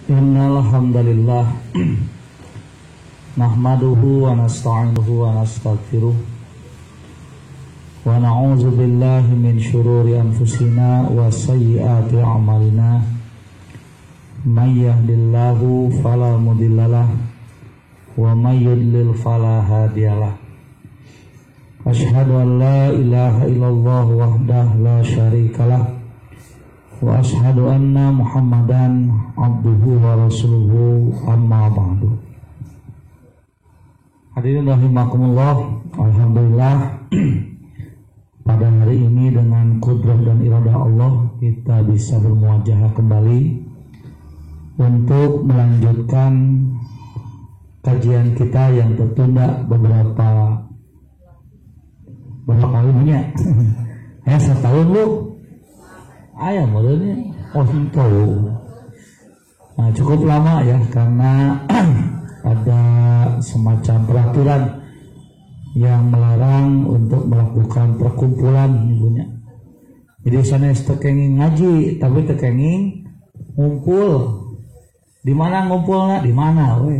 Innal hamdalillah nahmaduhu wa nasta'inuhu wa nastaghfiruh wa na'udzu billahi min syururi anfusina wa sayyiati a'malina may yahdihillahu fala mudhillalah wa may yudlil fala hadiyalah. Asyhadu an la ilaha illallah wahdahu la syarikalah wa ashhadu anna Muhammadan abduhu wa rasuluhu amma ba'du. Hadirin rahimakumullah, alhamdulillah pada hari ini dengan kudrah dan iradah Allah kita bisa bermuajahah kembali untuk melanjutkan kajian kita yang tertunda beberapa kali punya setahun lu ayam modelnya cukup lama ya, karena ada semacam peraturan yang melarang untuk melakukan perkumpulan ibunya. Jadi sana tekenging ngaji tapi tekenging ngumpul. Di mana ngumpulnya? Di mana we?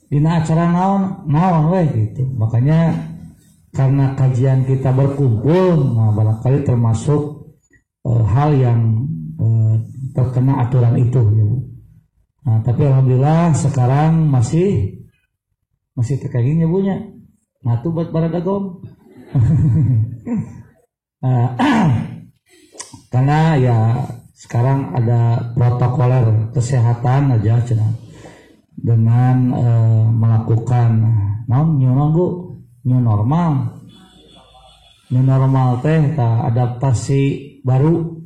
Dina acara naon we gitu. Makanya karena kajian kita berkumpul, nah barangkali termasuk hal yang terkena aturan itu ya. Nah, tapi alhamdulillah sekarang masih terkagingnya punya. Nah, itu buat para dagom. Karena ya sekarang ada protokoler kesehatan aja dengan melakukan new normal teh adaptasi baru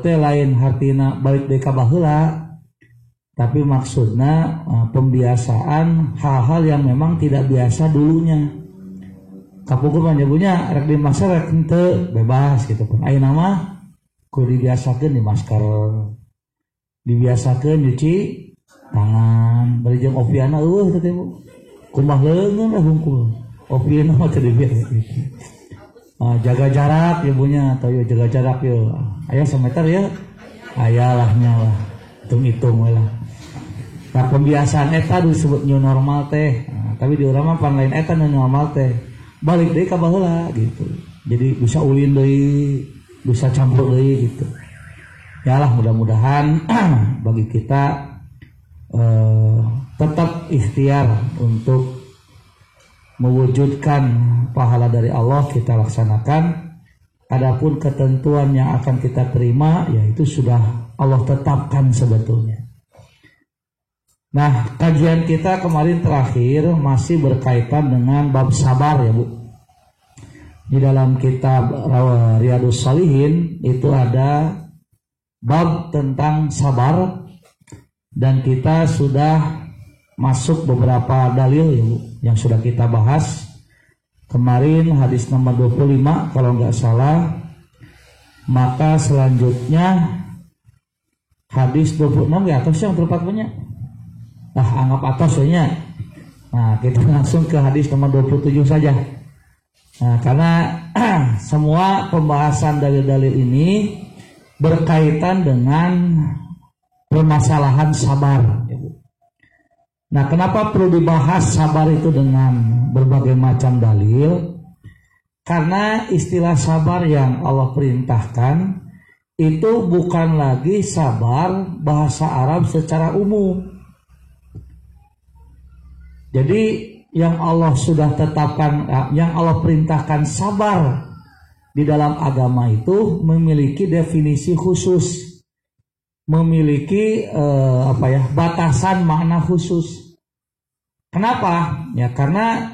teh lain hartina balik deui ka baheula, tapi maksudna pembiasaan hal-hal yang memang tidak biasa dulunya. Kapukur menyebutnya rek di masker rek henteu bebas gitu pun. Ayeuna mah kudu dibiasakeun di masker, dibiasakeun nyuci tangan, bari jeung opiana eueuh teh Bu. Kumaha leungeun lah hungkul. Opiana mah teu dibiasa gitu. Jaga jarak ya punya atau ya jaga jarak ya ayah semeter ya ayalahnya lah hitung lah. Nah pembiasaan eta disebut new normal teh, tapi di urang mah pan lain eta new normal teh balik deui ka baheula gitu. Jadi bisa ulin deui, bisa campur deui gitu. Ya lah mudah-mudahan bagi kita tetap ikhtiar untuk mewujudkan pahala dari Allah kita laksanakan. Adapun ketentuan yang akan kita terima yaitu sudah Allah tetapkan sebetulnya. Nah, kajian kita kemarin terakhir masih berkaitan dengan bab sabar ya Bu. Di dalam kitab Riyadhus Shalihin itu ada bab tentang sabar dan kita sudah masuk beberapa dalil ya Bu yang sudah kita bahas. Kemarin hadis nomor 25 kalau nggak salah. Maka selanjutnya hadis 26 ya atas yang terpatnya. Nah anggap atasnya. Nah kita langsung ke hadis nomor 27 saja. Nah karena semua pembahasan dalil-dalil ini berkaitan dengan permasalahan sabar ya Bu. Nah, kenapa perlu dibahas sabar itu dengan berbagai macam dalil? Karena istilah sabar yang Allah perintahkan itu bukan lagi sabar bahasa Arab secara umum. Jadi yang Allah sudah tetapkan, yang Allah perintahkan sabar di dalam agama itu memiliki definisi khusus, memiliki batasan makna khusus. Kenapa? Ya karena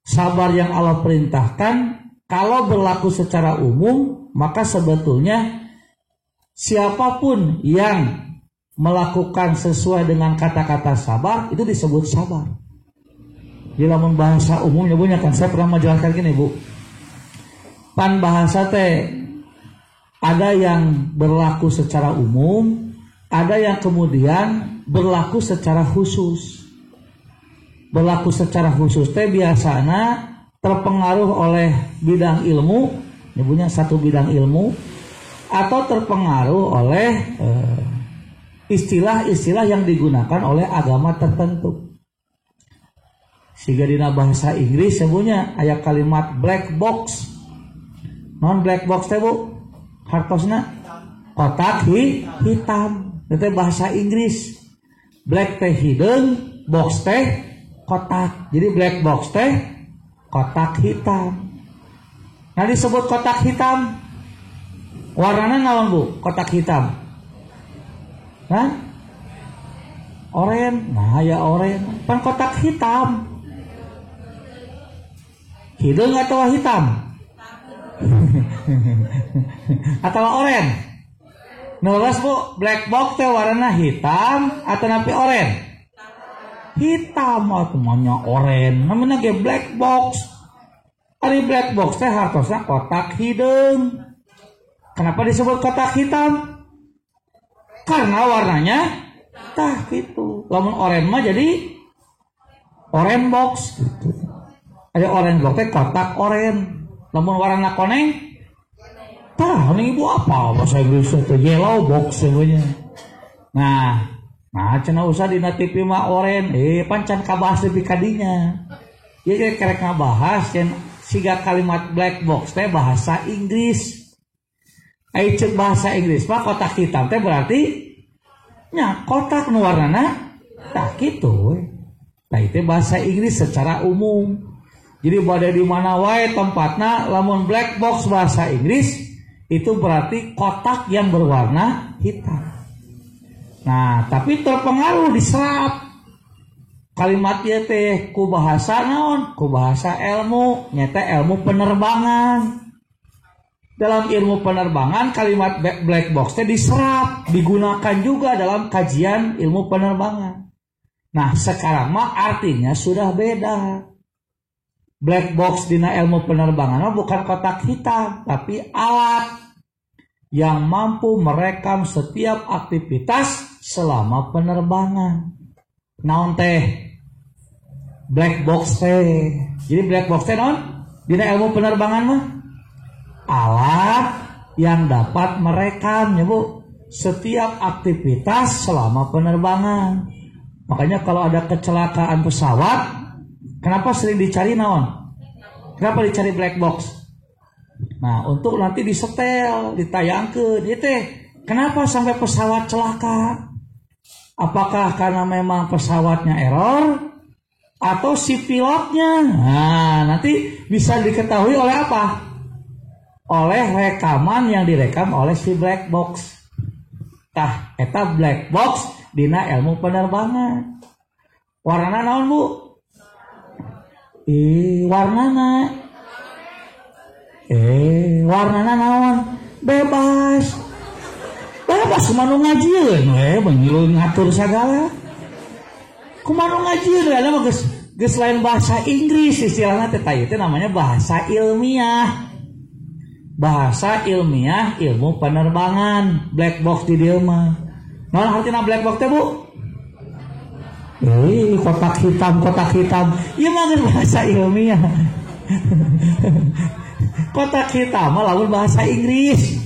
sabar yang Allah perintahkan kalau berlaku secara umum maka sebetulnya siapapun yang melakukan sesuai dengan kata-kata sabar itu disebut sabar. Di dalam bahasa umumnya punya kan saya pernah menjelaskan gini Bu. Pan bahasa teh ada yang berlaku secara umum, ada yang kemudian berlaku secara khusus. Berlaku secara khusus teh biasanya terpengaruh oleh bidang ilmu, nyebutnya satu bidang ilmu, atau terpengaruh oleh istilah-istilah yang digunakan oleh agama tertentu. Siga dina bahasa Inggris sebenarnya aya kalimat black box. Non black box teh Bu, hartosna kotak hitam. Itu bahasa Inggris. Black teh hideung, box teh kotak. Jadi black box teh kotak hitam. Nah disebut kotak hitam, warnanya naon Bu? Kotak hitam. Hah? Oren. Nah ya oren. Pan kotak hitam. Hidung atau hitam? Atau oren? Nulis Bu, black box teh warna hitam atau napi oren? Hitam atau maunya oren. Namanya ge black box. Ari black box teh hartosna kotak hidung. Kenapa disebut kotak hitam? Karena warnanya tah gitu. Lamun oren mah jadi oren box gitu. Ada oren box teh kotak oren. Lamun warna koneng tah, ini ibu apa bahasa Inggris itu yellow box sebenarnya. Nah cenah usah dina TV mah oren, pancan kabahas lebih kadinya. Ieu kerek ngabahas cenah siga kalimat black box teh bahasa Inggris. Cek bahasa Inggris mah kotak hitam teh berarti nya kotak nu warnana tah kitu. Tah itu bahasa Inggris secara umum. Jadi bade di mana wae tempatna lamun black box bahasa Inggris itu berarti kotak yang berwarna hitam. Nah, tapi terpengaruh diserap kalimat ieu teh ku bahasa naon? Ku bahasa ilmu, nyata ilmu penerbangan. Dalam ilmu penerbangan kalimat black box teh diserap, digunakan juga dalam kajian ilmu penerbangan. Nah, sekarang mah artinya sudah beda. Black box dina ilmu penerbangan bukan kotak hitam, tapi alat yang mampu merekam setiap aktivitas selama penerbangan. Naon teh? Black box teh. Jadi black box teh naon? Dina ilmu penerbangan mah alat yang dapat merekam ya Bu setiap aktivitas selama penerbangan. Makanya kalau ada kecelakaan pesawat, kenapa sering dicari naon? Kenapa dicari black box? Nah, untuk nanti disetel, ditayangkeun. Ieu teh kenapa sampai pesawat celaka? Apakah karena memang pesawatnya error atau si pilotnya? Nah, nanti bisa diketahui oleh apa? Oleh rekaman yang direkam oleh si black box. Tah, eta black box dina ilmu penerbangan. Warnana naon Bu? Warnana warnana naon? Bebas. Bebas kumaha nu ngajieun we bengilu ngatur sagala. Kumaha nu ngajieun ada mah geus lain bahasa Inggris istilahna teh tah namanya bahasa ilmiah. Bahasa ilmiah ilmu penerbangan. Black box di dieu mah. Naon artina black box teh Bu? Kotak hitam. Ieu mah bahasa ilmiah. Kotak hitam mah lamun bahasa Inggris.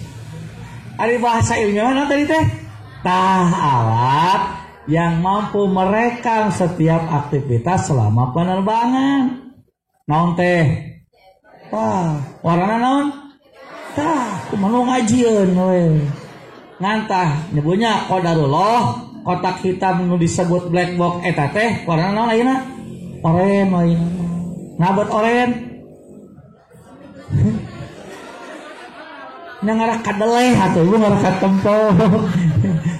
Ari bahasa ilmiah mana tadi teh? Tah alat yang mampu merekam setiap aktivitas selama penerbangan. Naon teh? Wah, warna naon? Tah, kumaha ngajieun we. Ngantah nyebutnya qadarullah. Kotak hitam nu disebut black box eta teh warna naon ayeuna? Oren ayeuna. Ngabot oren. Nya ngarah kadeleh atuh Bu ngarah ka tempo.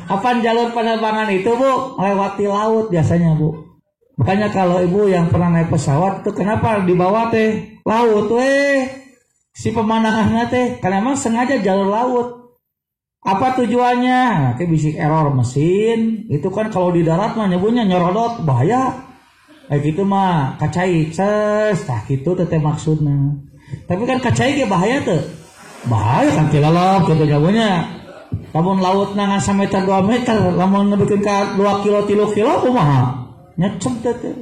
Apaan jalur penerbangan itu Bu? Melewati laut biasanya Bu. Makanya kalau Ibu yang pernah naik pesawat itu kenapa di bawah teh laut si pemandangannya teh karena emang sengaja jalur laut. Apa tujuannya? Nah, kayak bisik error mesin. Itu kan kalau di darat mah nyebutnya nyorodot, bahaya. Kayak gitu mah kacai, tah gitu teh maksudnya. Tapi kan kacai ge bahaya tuh. Bahaya kan tilalok gitu nyebutnya. Lamun laut nangan sameter 2 meter, lamun nebikeun ka 2 kilo 3 kilo kumaha? Nyecem teh.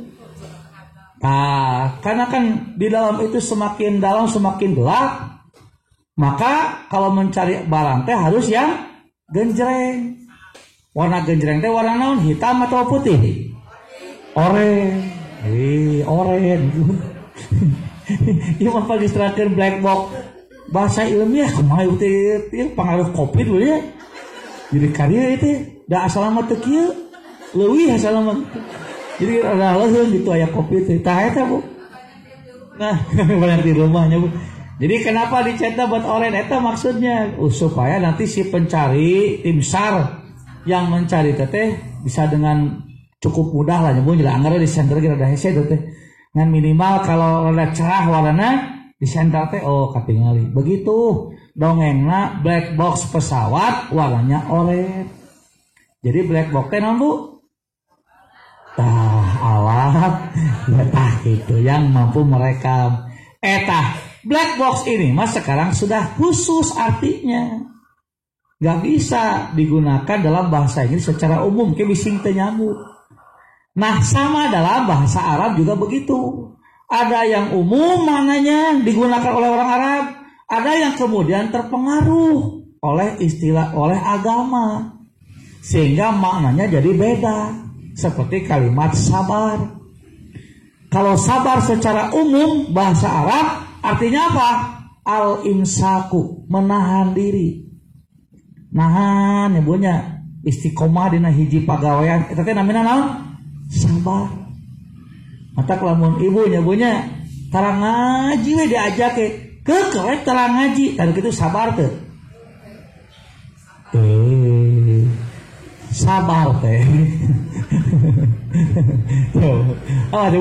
Nah, karena kan di dalam itu semakin dalam semakin gelap. Maka kalau mencari barang teh harus yang genjreng. Warna genjreng teh warna naon? Hitam atau putih? Oren. Oren. Ieu mah pagistrakeun black box. Bahasa ilmiah kumaha teh pengaruh Covid dulu ya. Jadi karya itu da asal mah teu kieu. Leuwih asal mah. Jadi ada leuheung gitu aya Covid teh. Tah eta Bu. Nah, banyak di rumahnya Bu. Jadi kenapa dicetak buat oren? Eta maksudnya supaya nanti si pencari tim SAR yang mencari teh bisa dengan cukup mudah lah nyebut lah anggar di center kita ada hese teh. Ngan minimal kalau rada cerah warnana di center teh katingali. Begitu dongengna black box pesawat warnanya oranye. Jadi black box teh naon Bu? Alat gitu yang mampu merekam. Black box ini mas sekarang sudah khusus artinya. Gak bisa digunakan dalam bahasa Inggris secara umum kayak bising teu nyambung. Nah sama dalam bahasa Arab juga begitu. Ada yang umum maknanya digunakan oleh orang Arab, ada yang kemudian terpengaruh oleh istilah oleh agama sehingga maknanya jadi beda. Seperti kalimat sabar. Kalau sabar secara umum bahasa Arab artinya apa? Al-imsaku, menahan diri. Nahan nyebutnya istiqomah dina hiji pagawean. Eta teh namina naon? Sabar. Mata lamun ibu nyebutnya tara ngaji we diajak ke keuek tara ngaji. Tadi kitu sabar teh. Sabar teh.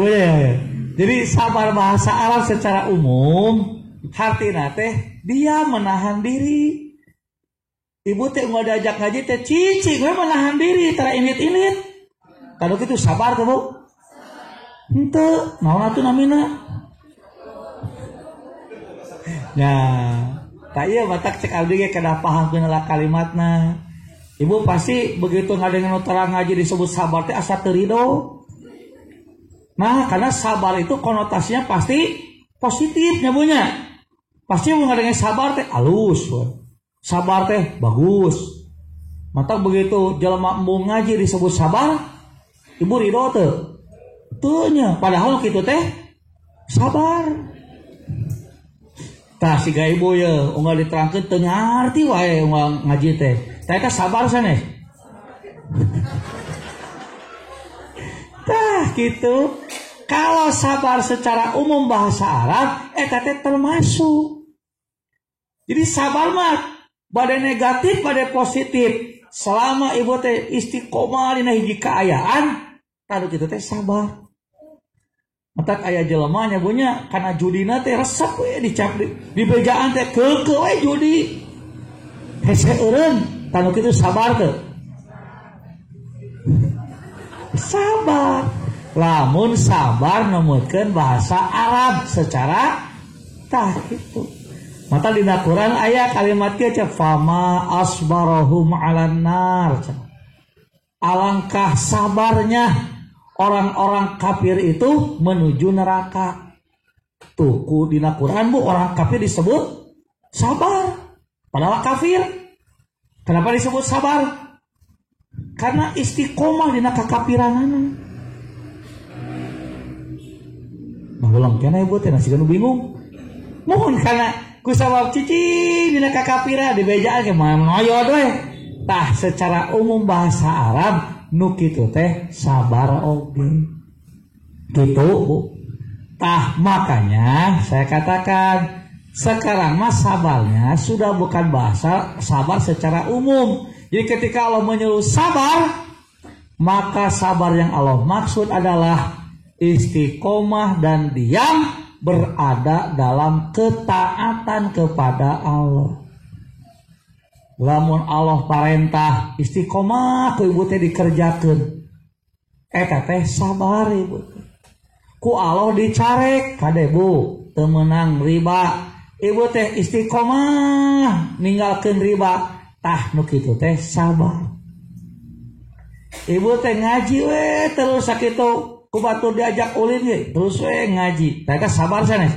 Ya. Jadi sabar bahasa Arab secara umum artina teh dia menahan diri. Ibu teh mau diajak ngaji teh cici gue menahan diri tara init-init. Kalau gitu sabar tuh Bu. Henteu, naon atuh namina? Nah, tak iya batak cek abdi ge kada pahamkeun kalimatna. Ibu pasti begitu ngadengan terang ngaji disebut sabar teh asa teu ridho. Nah, karena sabar itu konotasinya pasti positif nyabunya. Pasti mau ngadengan sabar teh alus. Sabar teh bagus. Mata begitu jelema mau ngaji disebut sabar, ibu ridho teu? Teu nya, padahal kitu teh sabar. Tah siga ibu ye unggal diterangkeun teu ngarti wae unggal ngaji teh. Tah sabar sanes. Tah gitu. Kalau sabar secara umum bahasa Arab eta teh termasuk. Jadi sabar mah bade negatif bade positif. Selama ibu teh istiqomah dina hiji kaayaan, tadu kitu teh sabar. Matak aya jelema nyabunya kana judina teh resep we dicap di bejaan teh keukeu we judi. Hese eureun, tanu kitu sabar teh. Sabar. Lamun sabar nemutkeun bahasa Arab secara tah kitu. Mata dina Quran aya kalimat kieu ca fama asbarahum 'alan nar. Alangkah sabarnya orang-orang kafir itu menuju neraka. Tuh ku dina Quran Bu orang kafir disebut sabar. Padahal kafir. Kenapa disebut sabar? Karena istiqomah dina kakafiranana. Nah ulang kena ibu teh nasi bingung. Mohon karena ku sabab cici dina kakafiran di bejaan ke manoyod we. Tah secara umum bahasa Arab nu kitu teh sabar oge. Gitu Bu. Tah makanya saya katakan sekarang mas sabarnya sudah bukan bahasa sabar secara umum. Jadi ketika Allah menyuruh sabar, maka sabar yang Allah maksud adalah istiqomah dan diam berada dalam ketaatan kepada Allah. Lamun Allah parentah istiqomah ku ibu teh dikerjakeun. Eta teh sabar ibu. Ku Allah dicarek kade Bu, teu meunang riba. Ibu teh istiqomah ninggalkeun riba. Tah nu kitu teh sabar. Ibu teh ngaji we terus sakitu ku batur diajak ulin ge terus we ngaji. Tah eta sabar sanes.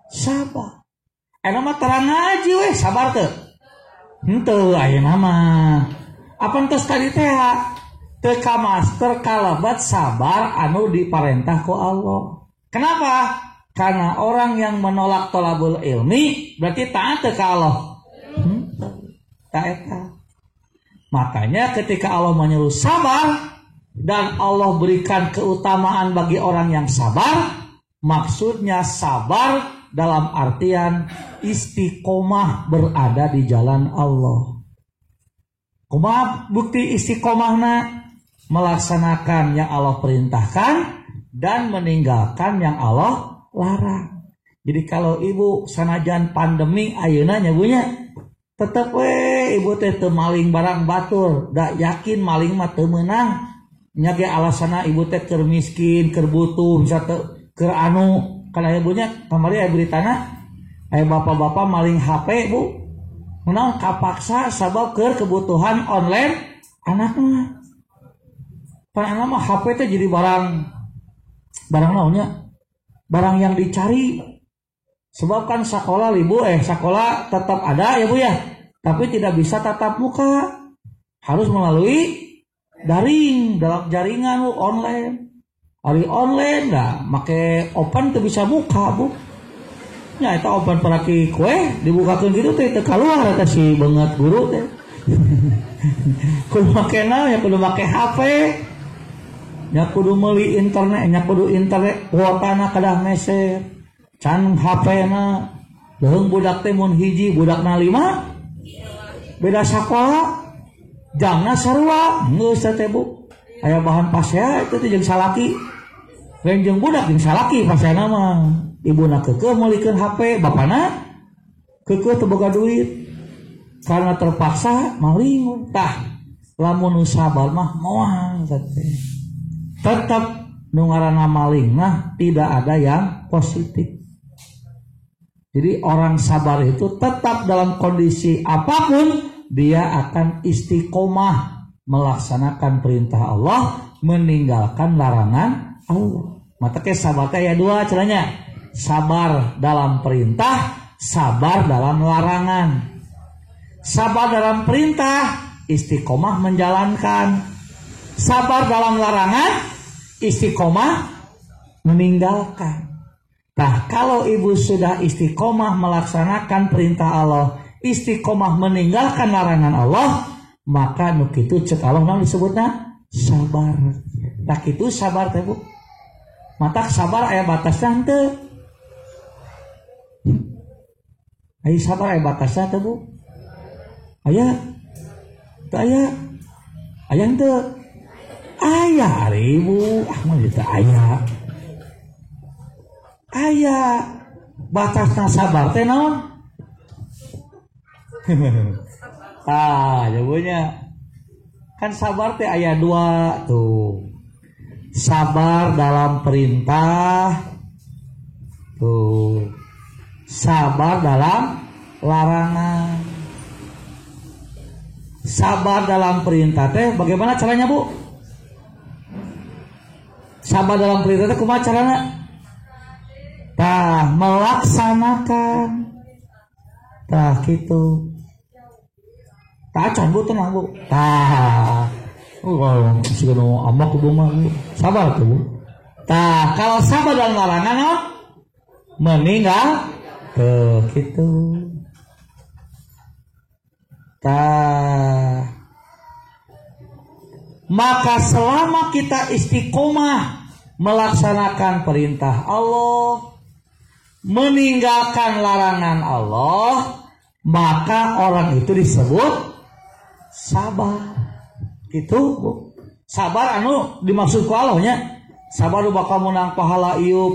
Sabar. Eta mah terang ngaji we sabar teu? Henteu ayeuna mah. Apa entos tadi teh teu kamaster kalabat sabar anu diparentah ku Allah. Kenapa? Karena orang yang menolak thalabul ilmi berarti taat ke Allah. Taat. Makanya ketika Allah menyuruh sabar dan Allah berikan keutamaan bagi orang yang sabar, maksudnya sabar dalam artian istiqomah berada di jalan Allah. Kumaha bukti istiqomahna? Melaksanakan yang Allah perintahkan dan meninggalkan yang Allah larang. Jadi kalau ibu sanajan pandemi ayeuna nya bunya tetep ibu teh teu maling barang batur, da yakin maling mah teu meunang. Nya ge alasana ibu teh keur miskin, keur butuh, bisa teu keur anu kana ibunya kamari aya beritana aya bapak-bapak maling HP bu. Menaon kapaksa sabab keur kebutuhan online anakna. Karena mah HP teh jadi barang naonnya? Barang yang dicari. Sebab kan sekolah sekolah tetap ada ya Bu ya, tapi tidak bisa tatap muka. Harus melalui daring dalam jaringan Bu, online. Hari online dah, make open tuh bisa buka Bu. Ya itu open peraki kue dibukakan gitu teh keluar eta si banget guru teh. Kudu make naon ya kudu make HP. Ya kudu meuli internet, nya kudu internet kuotana kadah meser. Can HP-na leung budak teh mun hiji budakna 5 beda sakola jamna sarua geus teh Bu aya bahan pasea itu teh jeung salaki lain jeung budak jeung salaki paseana mah ibuna keukeuh meulikeun HP bapana keukeuh teu boga duit karena terpaksa maling tah lamun sabar mah moal teh tetap nu ngaranna maling mah tidak ada yang positif. Jadi orang sabar itu tetap dalam kondisi apapun dia akan istiqomah melaksanakan perintah Allah, meninggalkan larangan Allah. Makanya sabar teh ya dua caranya. Sabar dalam perintah, sabar dalam larangan. Sabar dalam perintah, istiqomah menjalankan. Sabar dalam larangan, istiqomah meninggalkan. Nah, kalau ibu sudah istiqomah melaksanakan perintah Allah, istiqomah meninggalkan larangan Allah, maka nu kitu cek Allah naon disebutna sabar. Nah, kitu sabar teh Bu. Matak sabar aya batasna henteu. Aya sabar aya batasna teh Bu. Aya. Teu aya. Aya henteu. Aya ari Bu, mah teu aya. Aya batasna sabar teh naon? Jawabannya kan sabar teh aya 2 tuh. Sabar dalam perintah tuh. Sabar dalam larangan. Sabar dalam perintah teh bagaimana caranya Bu? Sabar dalam perintah teh kumaha carana? Tah melaksanakan tah gitu tah acan Bu tenang Bu tah segala amak Bu mah sabar tuh Bu tah kalau sabar dalam larangan meninggal tuh gitu tah maka selama kita istiqomah melaksanakan perintah Allah meninggalkan larangan Allah, maka orang itu disebut sabar. Gitu Bu. Sabar anu dimaksud ku Allah nya. Sabar nu bakal menang pahala ieu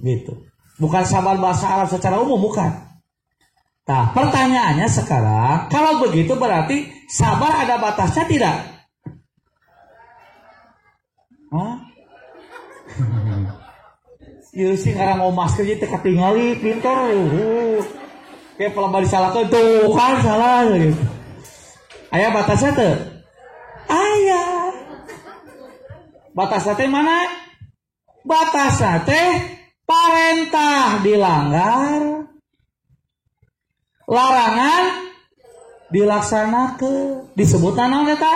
gitu. Bukan sabar bahasa Arab secara umum bukan. Nah, pertanyaannya sekarang, kalau begitu berarti sabar ada batasnya tidak? Hah? Ieu sih karang mau masker jadi ketinggali pintar kayak pelambari salah tuh kan salah gitu. Aya batasnya tuh aya batasnya teh mana? Batasnya teh parentah dilanggar larangan dilaksanakeun disebut naon eta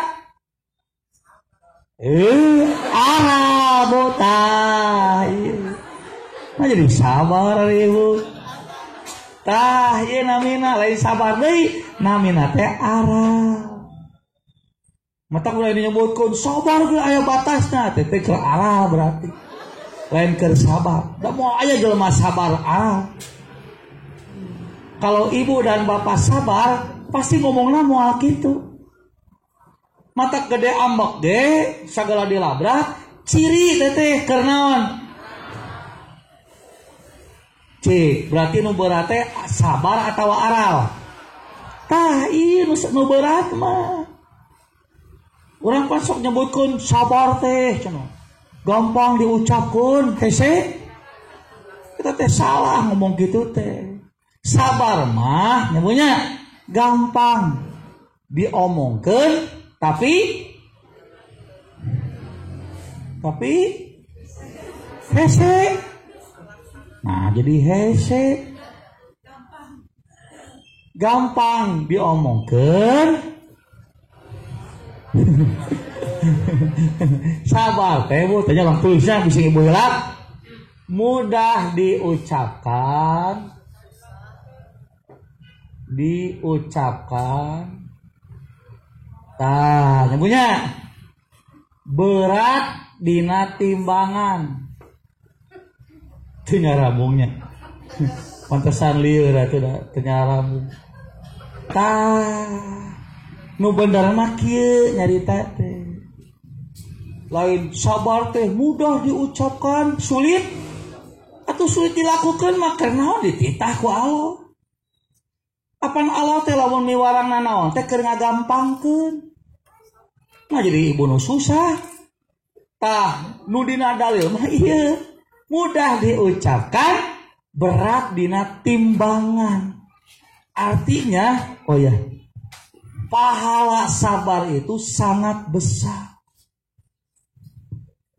arah tah nah jadi sabar ibu tah ieu namina lain sabar deui namina teh arah mata kudu disebutkeun sabar ge aya batasna teh keur arah berarti lain keur sabar da moal aya jelema sabar arah. Kalau ibu dan bapak sabar pasti ngomongna moal kitu mata gede ambek ge sagala dilabrak ciri teteh keur naon cik berarti nu berat teh sabar atawa aral tah ieu nu berat mah urang pasok nyebutkeun sabar teh cenah gampang diucapkeun hese kita teh salah ngomong gitu teh sabar mah nyebutnya gampang diomongkeun tapi hese nah jadi hese gampang diomongkeun sabar teh bu tanya lang tulisnya bisa ibu hilap mudah diucapkan tah nyebutnya berat dina timbangan teu nyarambungnya pantesan lieur atuh da teu nyarambung tah nu bener mah kieu nyarita teh lain sabar teh mudah diucapkan sulit atau sulit dilakukan mah karena dititah ku Allah apan Allah teh lamun miwarangna naon teh keur ngagampangkeun nah jadi ibu nu susah tah nu dina dalil mah ieu mudah diucapkan berat dina timbangan artinya oh ya pahala sabar itu sangat besar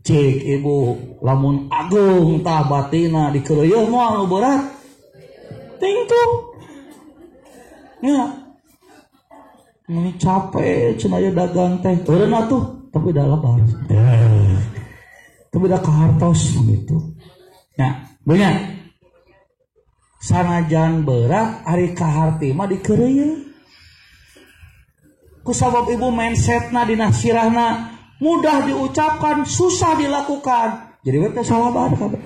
cik ibu lamun agung tah batina dikeureuh moal nu berat tingtung ya ini capek cenah aya dagang teh eureun atuh tapi da lebar tapi da kahartos gitu nya beunnya sanajan berat ari kaharti mah dikeureuh kusabab ibu mindsetna dina sirahna mudah diucapkan susah dilakukan jadi we teh sabar kabeh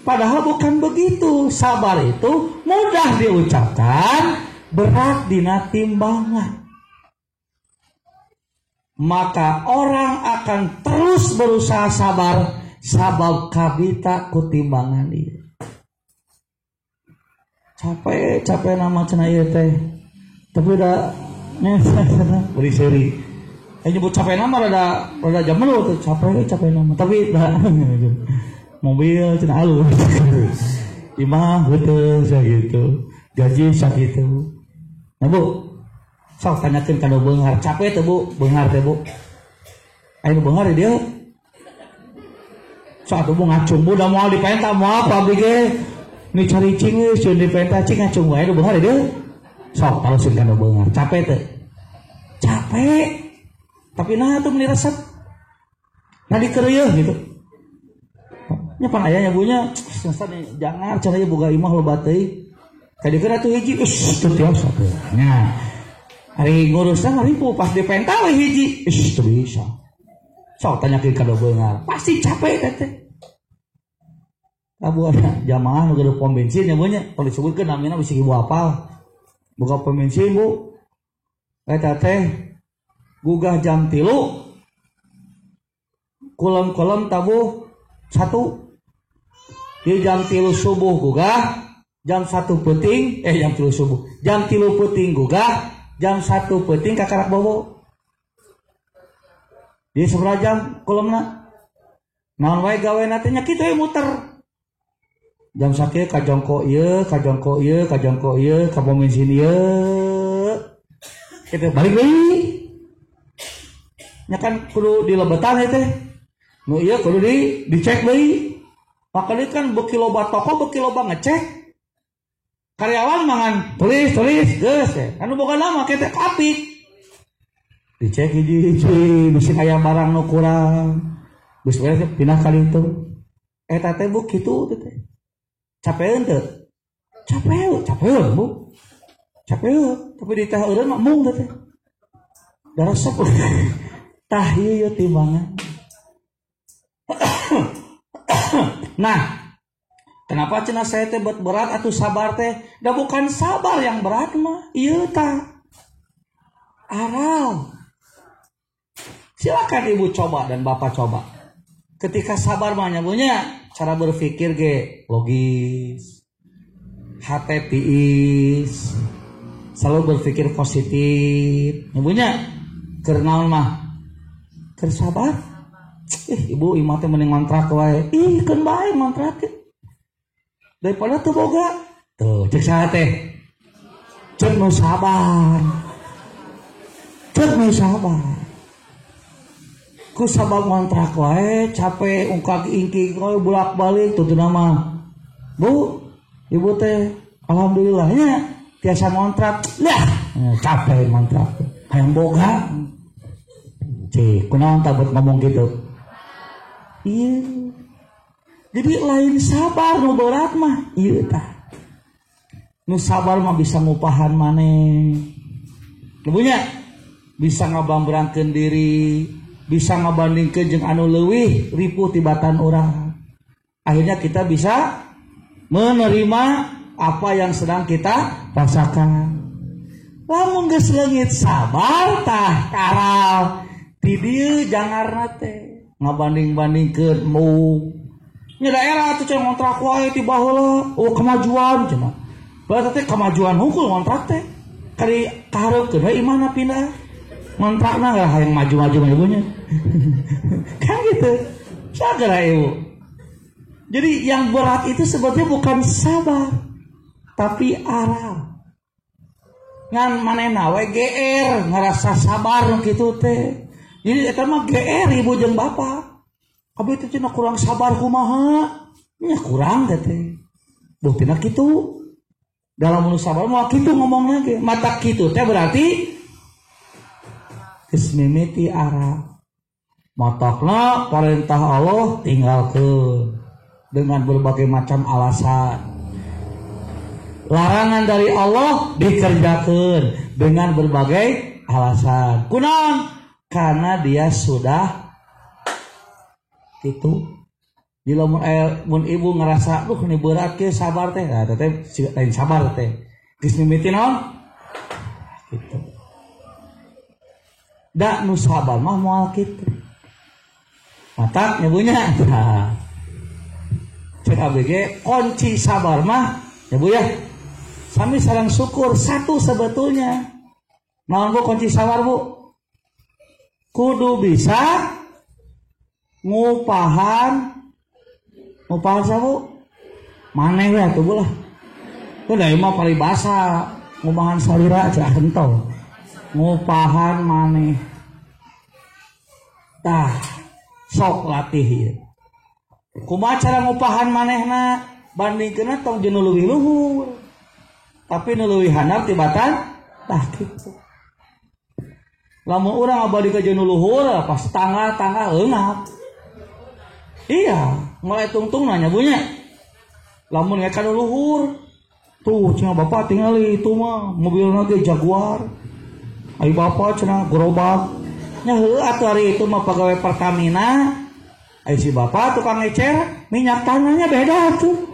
padahal bukan begitu sabar itu mudah diucapkan berat dina timbangan maka orang akan terus berusaha sabar sabab kabita ku timbangan ieu capek nama cenah ieu teh tapi da beri seri nyebut capek nama rada jamelu tuh capek nama tapi dah mobil cenah alus imah betul sakitu gaji sakitu nah bu sok tanyakeun kana beunghar capek teh bu beunghar teh bu aya beunghar dia sok bu ngacung bu da moal dipenta moal pabrik ge ni cari cing geus ceun dipenta cing ngacung wae beunghar dia sok tarusin kana beunghar capek teh capek tapi nah tuh meni resep nah dikeureuh gitu nya pan aya nyabunya jangan cara boga imah loba teuing kadi keur atuh hiji teu tiasa teh nya ari ngurusna ngaripu pas dipenta we hiji teu bisa sok tanyakeun ka beunghar pasti capek teh abu ada jamaah nu geudeuk pom bensin nya beunnya kalau disebutkeun namina bisi ibu apal boga pom bensin bu eta teh gugah jam 3 kolom tabuh 1 di jam 3 subuh gugah jam 1 peuting jam 3 subuh jam 3 peuting gugah jam 1 peuting kakarak bobo di sabaraha jam kolomna naon wae gawena teh nya kitu we muter jam sakieu ka jongko ieu ka pom bensin ieu kitu balik deui nya kan kudu dilebetan teh nu ieu kudu dicek deui makanya kan beuki loba toko beuki loba ngecek karyawan mangan tulis geus teh anu boga nama kita kapik dicek hiji bisi aya barang nu kurang geus beres pindah kali itu eta teh bu kitu teh capeun teu capeun bu capeun tapi di teh eureun mah mung teh darasep tah ieu timbangan. Nah, kenapa cenah saya teh berat atau sabar teh? Da bukan sabar yang berat mah, ieu tah aral. Silakan ibu coba dan bapak coba. Ketika sabar mah nyabunya cara berpikir ge logis, hate tiis, selalu berpikir positif. Nyabunya keur naon mah? Keur sabar. Ibu imah teh mending ngontrak wae. Keun bae ngontrak daripada teu boga. Tuh, cek saha teh? Cek nu sabar. Ku sabar ngontrak wae, capek ungkak ingking wae bolak-balik tuh nama. Bu, ibu teh alhamdulillahnya tiasa ngontrak. Lah, capek ngontrak. Hayang boga. Cik, kunaon tabut ngomong gitu? Iya. Jadi lain sabar nu berat mah ieu tah. Nu sabar mah bisa ngupahan maneh. Ibunya bisa ngabambrangkeun diri, bisa ngabandingkeun jeung anu leuwih ripuh tibatan urang. Akhirnya kita bisa menerima apa yang sedang kita rasakan. Lamun geus leungit sabar tah karal di dieu jangarna teh ngabanding-bandingkeun mu nya daerah atuh cenah ngontrak wae ti baheula kemajuan cenah berarti teh kemajuan hungkul ngontrak teh kari kahareukeun we imahna pindah ngontrakna geus hayang maju-maju mah ibunya kan gitu sagara ibu. Jadi yang berat itu sebetulnya bukan sabar tapi aral ngan manehna we GR ngerasa sabar nu kitu teh. Jadi eta mah GR ibu jeung bapak. Abi teh cenah kurang sabar kumaha? Nya kurang teh. Buktina kitu. Dalam nu sabar mah kitu ngomongna ge. Mata kitu teh berarti geus mimiti arah. Matokna perintah Allah tinggalkeun dengan berbagai macam alasan. Larangan dari Allah dikerjakeun dengan berbagai alasan. Kunaon? Karena dia sudah itu bila mun ibu ngerasa ini berat ke sabar teh nah teh lain sabar teh geus mimiti naon gitu da nu sabar mah moal kitu mata nyabunya nah cek ABG kunci sabar mah nyabu ya sami sareng syukur satu sebetulnya naon bu kunci sabar bu kudu bisa ngupahan sabu maneh we atuh ulah ku da mah paribasa ngupahan salira cah henteu ngupahan maneh tah sok latih ieu kumaha cara ngupahan manehna bandingkeunna tong jeung nu leuwih luhur tapi nu leuwih handap tibatan tah kitu. Lamun urang abadi ka jeung nu luhur pas tangga eungap. Iya, mulai tungtung nanya bunya. Lamun ngeka nu luhur. Tuh cenah bapak tingali itu mah mobilna ge Jaguar. Ai bapak cenah gerobak. Nya heueuh atuh ari itu mah pegawai Pertamina. Ai si bapak tukang ecer, minyak tanahnya beda tuh.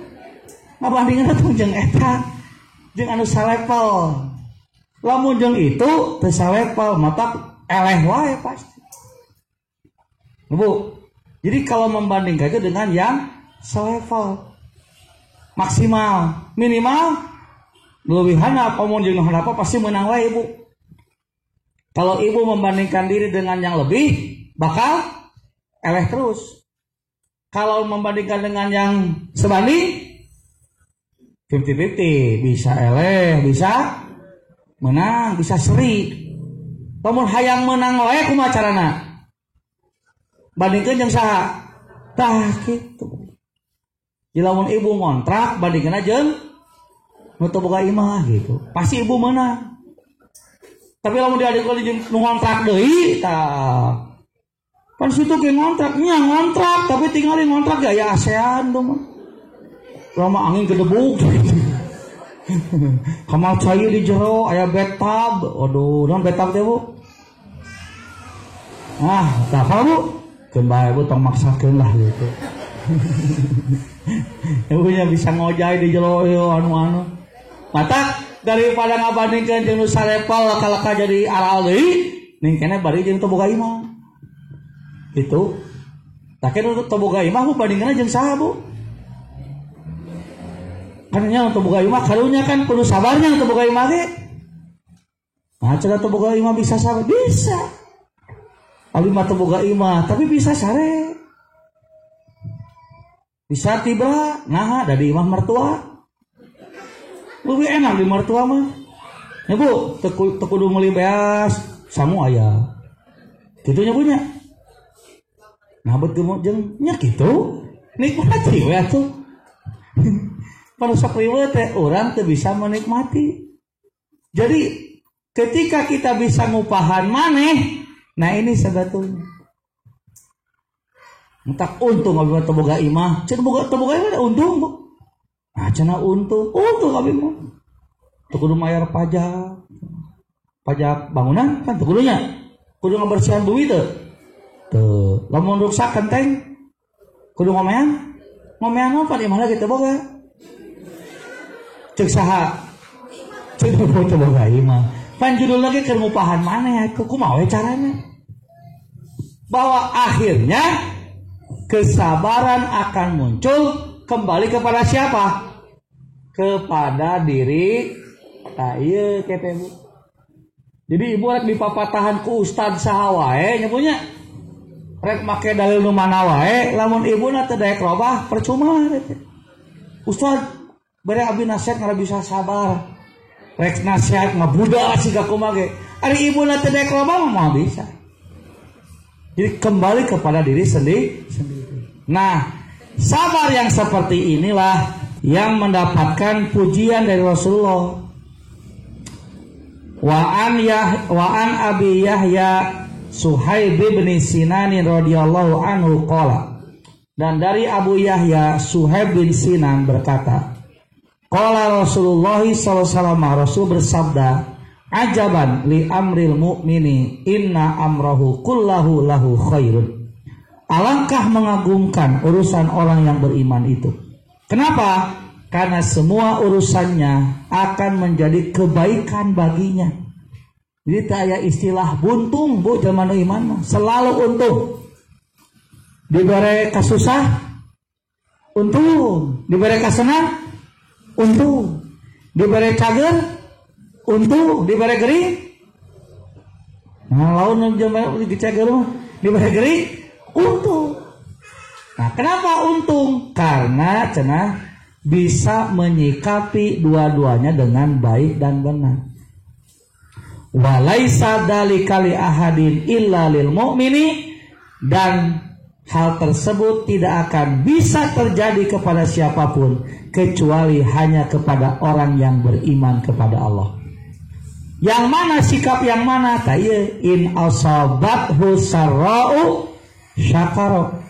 Ngabandingkeun atuh jeung eta. Jeung anu salepel. Lamun jeung itu teu salepel mata eleh wae pasti. Bu. Jadi kalau membandingkan itu dengan yang selevel maksimal, minimal lebih handap omong jeung handap pasti menang wae ibu. Kalau ibu membandingkan diri dengan yang lebih bakal eleh terus. Kalau membandingkan dengan yang sebanding 50-50, bisa eleh, bisa menang, bisa seri. Lamun hayang menang wae kumaha carana? Bandingkeun jeung saha? Tah kitu. Lamun ibu ngontrak bandingkeun jeung nu teu boga imah gitu. Pasti ibu menang. Tapi lamun diadek kalau jeung nu ngontrak deui tah. Kan situ ge ngontrak tapi tinggalin ngontrak ge aya ASEAN tuh mah. Lama angin gedebuk. Kamar cair di jero aya bathtub. Aduh, naon bathtub teh, Bu? Tak apa, Bu? Kembali Bu tong maksakeun lah gitu. Ibunya bisa ngojay di jero anu. Mata daripada ngabandingkeun jeung nu sarepal laka-laka jadi aral deui, ning keneh bari jeung teu boga imah. Gitu. Tah keneh teu boga imah Bu bandingkeunna jeung saha, Bu? Karena untuk boga imah karunya kan perlu sabarnya untuk boga imah ge. Nah, cara untuk boga imah bisa sabar bisa. Abi mah teu boga imah tapi bisa sare. Bisa tiba nah dari imah mertua. Lebih enak di mertua mah. Ya Bu, teu kudu meuli beas samu aya. Kitu nya punya. Nah betul jeung nya kitu. Nikmati we atuh. Kalau sakriweuh teh urang teu bisa menikmati. Jadi ketika kita bisa ngupahan maneh, nah ini sebetulnya. Entak untung abi teu boga imah, cenah teu boga imah untung, Bu. Nah cenah untung abi mah. Teu kudu mayar pajak. Pajak bangunan kan teu kudu nya. Kudu ngabersihan bumi teu. Teu. Lamun rusak genteng kudu ngomean. Ngomean apa di mana kita boga? Cek saha cek foto boga imah pan judul lagi keur ngupahan maneh kumaha we caranya bahwa akhirnya kesabaran akan muncul kembali kepada siapa? Kepada diri ieu kete Bu. Jadi ibu rek dipapatahan ku ustad saha wae nya punya rek make dalil nu mana wae lamun ibuna teu daek robah percuma ustad bari abi nasihat ngara bisa sabar. Rek nasihat ngabudak siga kumaha ge. Ari ibuna teu daek loba mah bisa. Jadi kembali kepada diri sendiri. Nah, sabar yang seperti inilah yang mendapatkan pujian dari Rasulullah. Wa an Abi Yahya Suhaib bin Sinan radhiyallahu anhu qala. Dan dari Abu Yahya Suhaib bin Sinan berkata, qala Rasulullah sallallahu alaihi wasallam, Rasul bersabda, ajaban li amril mu'mini inna amrahu kullahu lahu khairun. Alangkah mengagumkan urusan orang yang beriman itu. Kenapa? Karena semua urusannya akan menjadi kebaikan baginya. Jadi tak istilah buntung Bu zaman iman, selalu untung. Dibere kasusah untung, dibere kasenang untung, diberi cager untung, diberi gering. Nah lawan dicager diberi gering untung. Nah kenapa untung? Karena cenah bisa menyikapi dua-duanya dengan baik dan benar. Walaisa dzalika li ahadin illa lil mu'mini, dan hal tersebut tidak akan bisa terjadi kepada siapapun kecuali hanya kepada orang yang beriman kepada Allah. Yang mana sikap yang mana? Kaya in asabathu sarra'u syakara.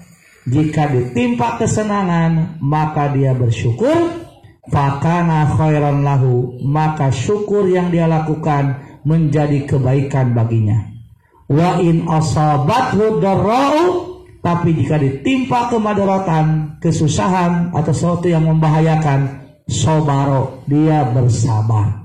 Jika ditimpa kesenangan maka dia bersyukur, fakana khairan lahu, maka syukur yang dia lakukan menjadi kebaikan baginya. Wa in asabathu darra'u, tapi jika ditimpa kemadaratan, kesusahan atau sesuatu yang membahayakan, sobaro, dia bersabar.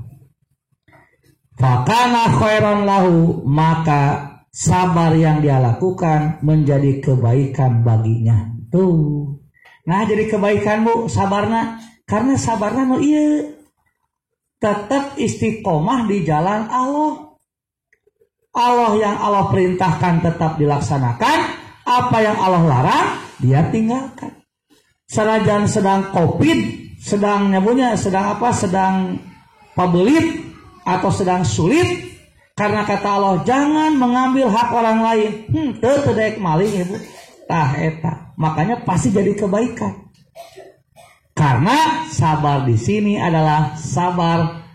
Fakana khairan lahu, maka sabar yang dia lakukan menjadi kebaikan baginya. Tuh. Nah jadi kebaikanmu sabarna, karena sabarna nu ieu tetap istiqomah di jalan Allah. Allah yang Allah perintahkan tetap dilaksanakan, apa yang Allah larang dia tinggalkan. Sanajan sedang Covid, sedang nyabunya, sedang pabelit atau sedang sulit, karena kata Allah jangan mengambil hak orang lain. Teu daek maling ibu. Tah eta, makanya pasti jadi kebaikan. Karena sabar di sini adalah sabar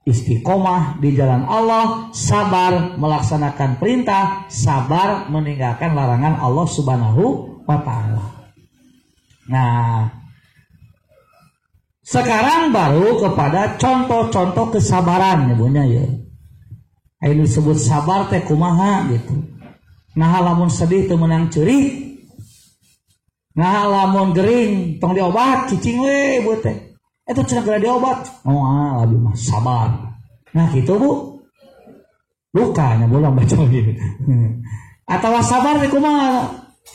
istiqomah di jalan Allah, sabar melaksanakan perintah, sabar meninggalkan larangan Allah Subhanahu wa ta'ala. Nah, sekarang baru kepada contoh-contoh kesabaran ya bunya ya. Ini disebut sabar teh kumaha gitu. Nah, lamun sedih teu meunang ceuri. Nah, lamun gering tong diobat cicing we ieu teh. Itu cenah geura diobat. Oh, abi mah sabar. Nah, gitu Bu. Lukanya bolang baca gitu. Atawa sabar teh kumaha?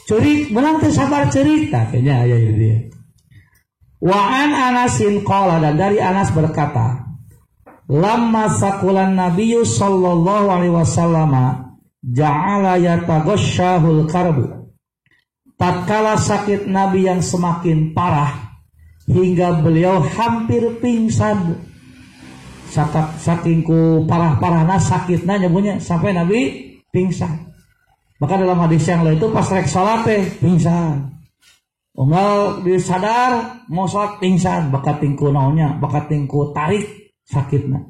Ceuri meunang teh sabar ceuri tah kayaknya aya ieu dia. Wa an Anasin qala, dan dari Anas berkata, lamma sakulan nabiyyu sallallahu alaihi wasallam ja'ala yataghashshahul karbu. Tatkala sakit Nabi yang semakin parah hingga beliau hampir pingsan. Saking ku parah-parahna sakitna nyebunya sampai Nabi pingsan. Maka dalam hadis yang lain itu pas rek salat teh pingsan. Unggal disadar mau salat pingsan, bakat tingku naonnya, bakat tingku tarik sakitna.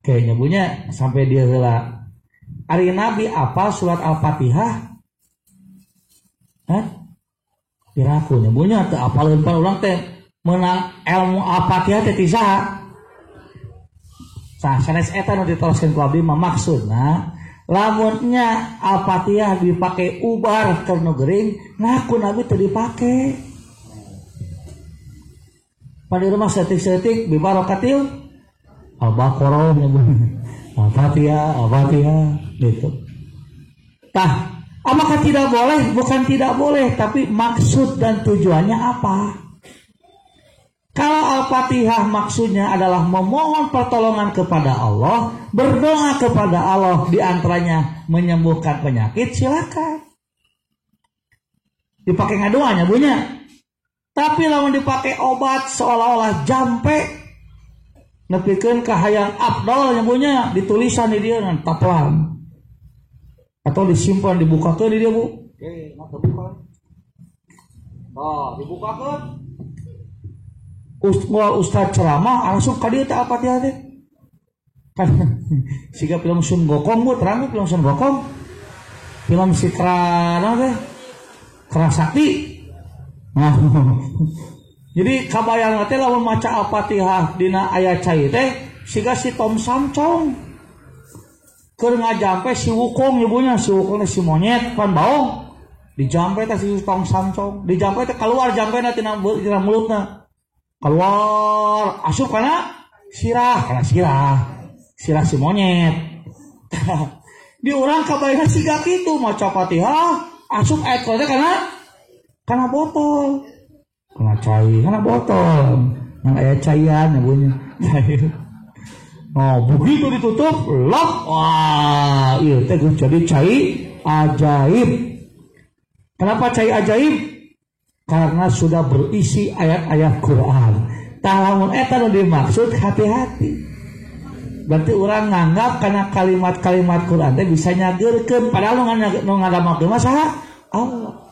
Kayaknya punya sampai dia heula. Ari Nabi apa surat Al-Fatihah? Hah? Diraku nya punya teu apaleun pan urang teh meunang ilmu Al-Fatihah teh ti saha? Sanes eta nu diteruskeun ku abdi mah maksudna lamunnya Al-Fatihah dipake ubar keur nu geuring, nah ku Nabi teu dipake. Pada rumah setik-setik bibarokatil Al-Baqarah Al-Fatihah gitu. Tah, apakah tidak boleh? Bukan tidak boleh, tapi maksud dan tujuannya apa? Kalau Al-Fatihah maksudnya adalah memohon pertolongan kepada Allah, berdoa kepada Allah, diantaranya menyembuhkan penyakit, silakan dipakai ngadoanya bunya. Tapi lamun dipakai obat seolah-olah jampe nepikeun ka hayang afdal nya punya, ditulisan di dia dengan taplan atau disimpan dibukakeun di dia Bu. Oke, maka buka. Oh, dibukakeun. Ustaz ceramah langsung ka dieu teh Al-Fatihah teh. Kan siga film Sun Gokong Bu, terang film Sun Gokong. Film Citra teh. Kera Sakti. Nah, jadi kabayang teh lamun maca Al-Fatihah dina aya cai teh siga si Tom Samcong keur ngajampe si Wukong ibunya, si Wukong si monyet pan baong dijampe teh si Tom Samcong, dijampe teh keluar jampena tina mulutna, keluar asup kana sirah si monyet. Di urang kabayang siga kitu maca Fatihah asup aya teh kana botol, kana cai, kana botol yang aya caian ya bunyi. Oh, begitu ditutup, lop, wah, iya teh jadi cai ajaib. Kenapa cai ajaib? Karena sudah berisi ayat-ayat Quran. Lamun eta nu dimaksud hati-hati. Berarti orang nganggap karena kalimat-kalimat Quran teh bisa nyageurkeun, padahal nu ngadamakeun mah saha? Allah.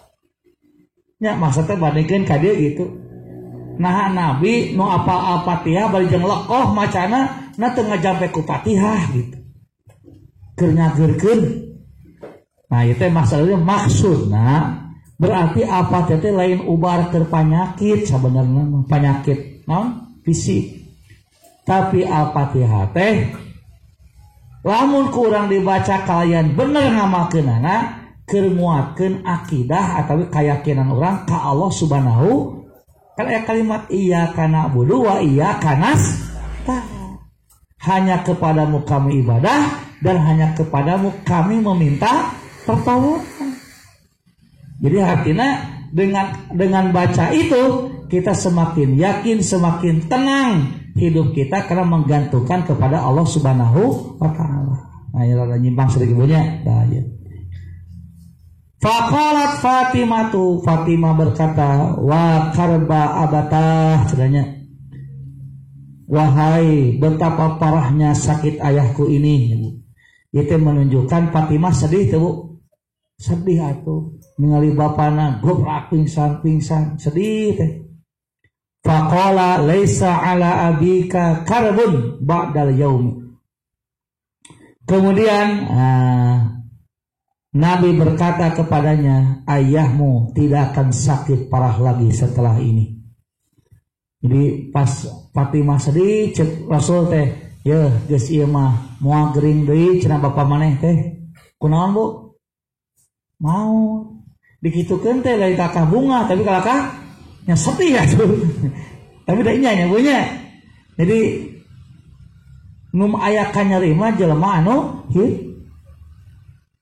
Ya maksudnya bandingkeun ka dieu gitu. Nah Nabi nu apal Al-Fatihah bari jeung lekoh macana na teu ngajampe ku Fatihah gitu. Keur nyageurkeun. Nah ieu teh maksudna berarti Al-Fatihah teh lain ubar keur panyakit sabenerna penyakit naon fisik. Tapi Al-Fatihah teh lamun ku urang dibaca kalian bener ngamakeunana keur nguatkeun akidah atau keyakinan orang ka Allah Subhanahu. Kan aya kalimat iyyaka na'budu wa iyyaka nasta'in. Hanya kepadamu kami ibadah dan hanya kepadamu kami meminta pertolongan. Jadi artinya dengan baca itu kita semakin yakin, semakin tenang hidup kita karena menggantungkan kepada Allah Subhanahu wa taala. Nah, ya nyimpang sedikit punya. Nah, ya. Faqalat Fatimah berkata, wa karba abatah, sebenarnya wahai betapa parahnya sakit ayahku ini. Itu menunjukkan Fatimah sedih tuh Bu. Sedih atuh ningali bapana gobrak pingsan sedih teh. faqala laisa ala abika karbun ba'dal yaum. Kemudian Nabi berkata kepadanya, ayahmu tidak akan sakit parah lagi setelah ini. Jadi pas Fatimah sedih cek Rasul teh, ya geus ieu mah moal gering deui cenah bapa maneh teh. Kunaon Bu? Mau dikitukeun teh lain kakak bunga tapi kakak nya sedih ya tuh. Tapi da nya punya. Jadi num aya kanyarima jelema anu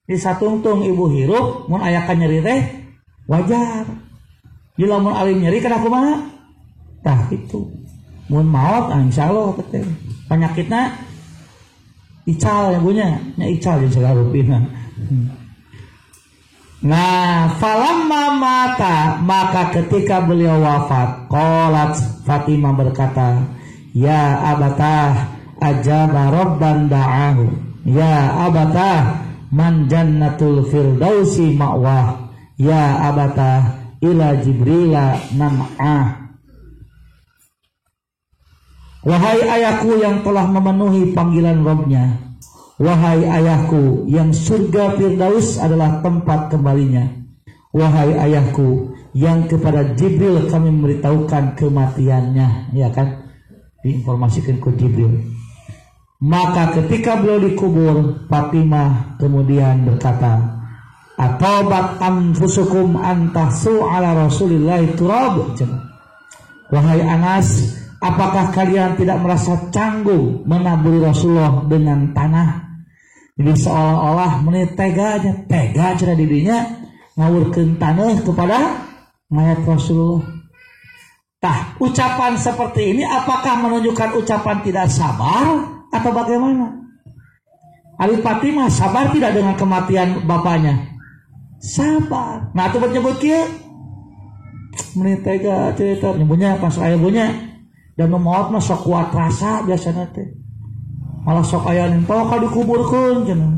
di satungtung ibu hirup mun aya kanyeri teh wajar. Di lamun alim nyeri kana kumaha? Tah itu mun maot insyaallah teh penyakitna ical ya punya nya ical jeung segala rupina. Nah, falamma mata, maka ketika beliau wafat, qalat Fatimah berkata, ya abatah ajaba rabban da'ahu, ya abatah man jannatul firdausi ma'wah, ya abatah ila jibrila nam'ah. Wahai ayahku yang telah memenuhi panggilan Rabb-Nya, wahai ayahku yang surga Firdaus adalah tempat kembalinya, wahai ayahku yang kepada Jibril kami memberitahukan kematiannya, ya kan, diinformasikan ke Jibril. Maka ketika beliau dikubur, Fatimah kemudian berkata, atabat anfusukum antahsu ala rasulillahi turab. Wahai Anas, apakah kalian tidak merasa canggung menaburi Rasulullah dengan tanah? Jadi seolah-olah menit tega cara dirinya ngawurkeun tanah kepada mayat Rasulullah. Tah, ucapan seperti ini apakah menunjukkan ucapan tidak sabar atau bagaimana? Ali Fatimah sabar tidak dengan kematian bapaknya? Sabar. Nah, itu menyebut kieu menit tega cerita nyebutnya pas aya punya dan maut mah sok kuat rasa biasana teh. Malah sok aya ento ka dikuburkeun cenah.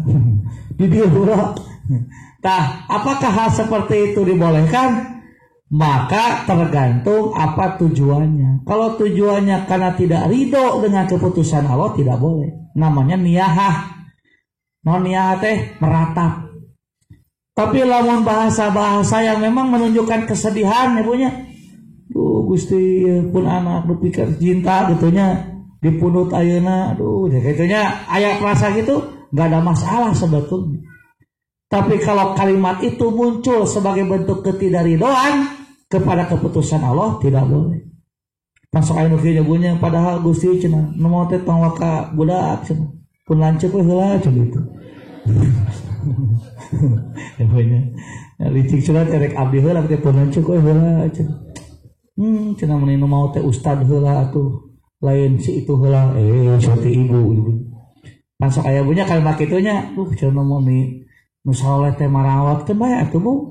Di dieu heula. Tah, apakah hal seperti itu dibolehkan? Maka tergantung apa tujuannya. Kalau tujuannya karena tidak ridho dengan keputusan Allah, tidak boleh. Namanya niyahah. Non niyahah teh meratap. Tapi lamun bahasa-bahasa yang memang menunjukkan kesedihan ya punya. Duh Gusti pun anak berpikir cinta gitunya dipunut ayeuna, aduh gitunya ayat rasa gitu nggak ada masalah sebetulnya. Tapi kalau kalimat itu muncul sebagai bentuk ketidakridhoan kepada keputusan Allah, tidak boleh. Masuk aya nu kieu bunyi padahal Gusti cenah nu mau teh tong waka budak cenah pun lanceuk we heula cenah itu. Ya punya licik cenah erek abdi heula teh pun lanceuk we heula cenah. Cenah mun nu mau teh ustad heula atuh lain si itu heula seperti ibu. Masuk aya bunyi kalimat kitunya cenah mau nu saleh teh marawat teh bae atuh Bu.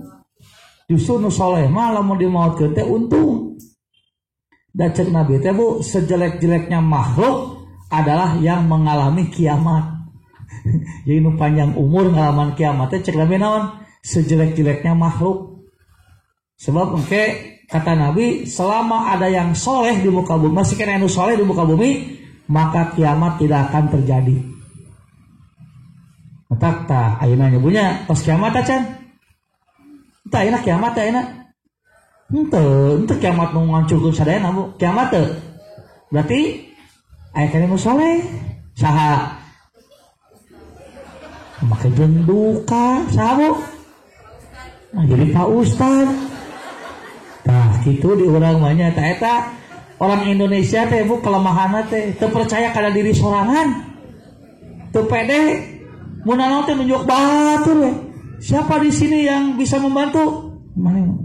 Justru nu saleh mah lamun dimaotkeun teh untung. Da cek Nabi teh Bu, sejelek-jeleknya makhluk adalah yang mengalami kiamat. Jadi nu panjang umur ngalaman kiamat teh cek Nabi naon? Sejelek-jeleknya makhluk. Sebab engke kata Nabi, selama ada yang soleh di muka bumi, masih kena anu soleh di muka bumi, maka kiamat tidak akan terjadi. Matak tah ayeuna nyebunya pas kiamat acan. Tah ayeuna kiamat tah ayeuna. Henteu kiamat nu ngancurkeun sadayana Bu. Kiamat teu. Berarti aya kana nu soleh. Saha? Make duka saha Bu? Nah, jadi Pak Ustad. Tah kitu di urang mah nya tah eta orang Indonesia teh Bu kelemahanna teh teu percaya kana diri sorangan. Teu pede. Mun anu teh nunjuk batur we. Siapa di sini yang bisa membantu? Mana?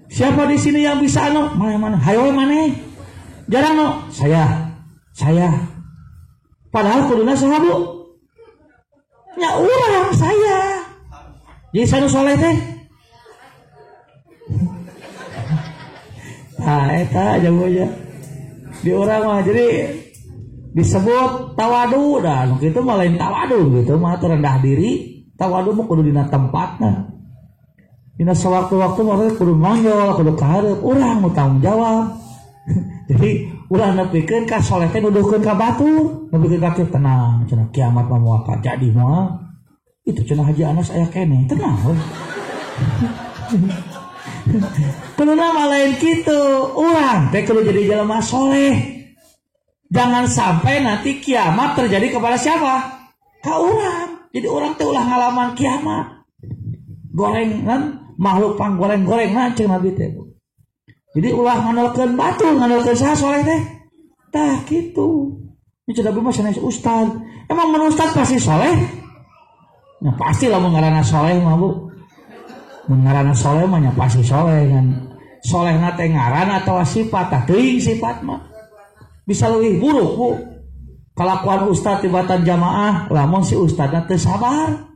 Siapa di sini yang bisa anu? Mana? Hayo mana? Jarang no. Saya. Padahal kuduna saha Bu? Nya urang saya. Jadi sanu soleh teh. Ah eta jagonya. Di urang mah jadi disebut tawadu dah, nu kitu mah lain tawadu gitu mah rendah diri. Tawadu mah kudu dina tempatna. Dina sewaktu-waktu orang kudu manjol, kudu kaharep, urang nu tanggung jawab. Jadi ulah nepikeun ka soleh teh nuduhkeun ka batur, nepikeun ka kieu tenang, cenah kiamat mah moal jadi moal. Itu cenah Haji Anas aya keneh, tenang we. Kuduna mah lain kitu, urang teh kudu jadi jelema soleh. Jangan sampai nanti kiamat terjadi kepada siapa? Ka urang. Jadi urang teh ulah ngalaman kiamat. Gorengan makhluk panggoreng-goreng nah cing Nabi teh. Jadi ulah ngandalkeun batur, ngandalkeun saha soleh teh. Tah kitu. Ini Nabi mah sanes ustad. Emang mun ustad pasti soleh? Nah pasti lah mengarana soleh mah Bu. Mengarana soleh mah nya pasti soleh kan. Solehna teh ngaran atau sifat tah teuing sifat mah. Bisa leuwih buruk Bu. Kalakuan ustad tibatan jamaah lamun si ustadna teu sabar.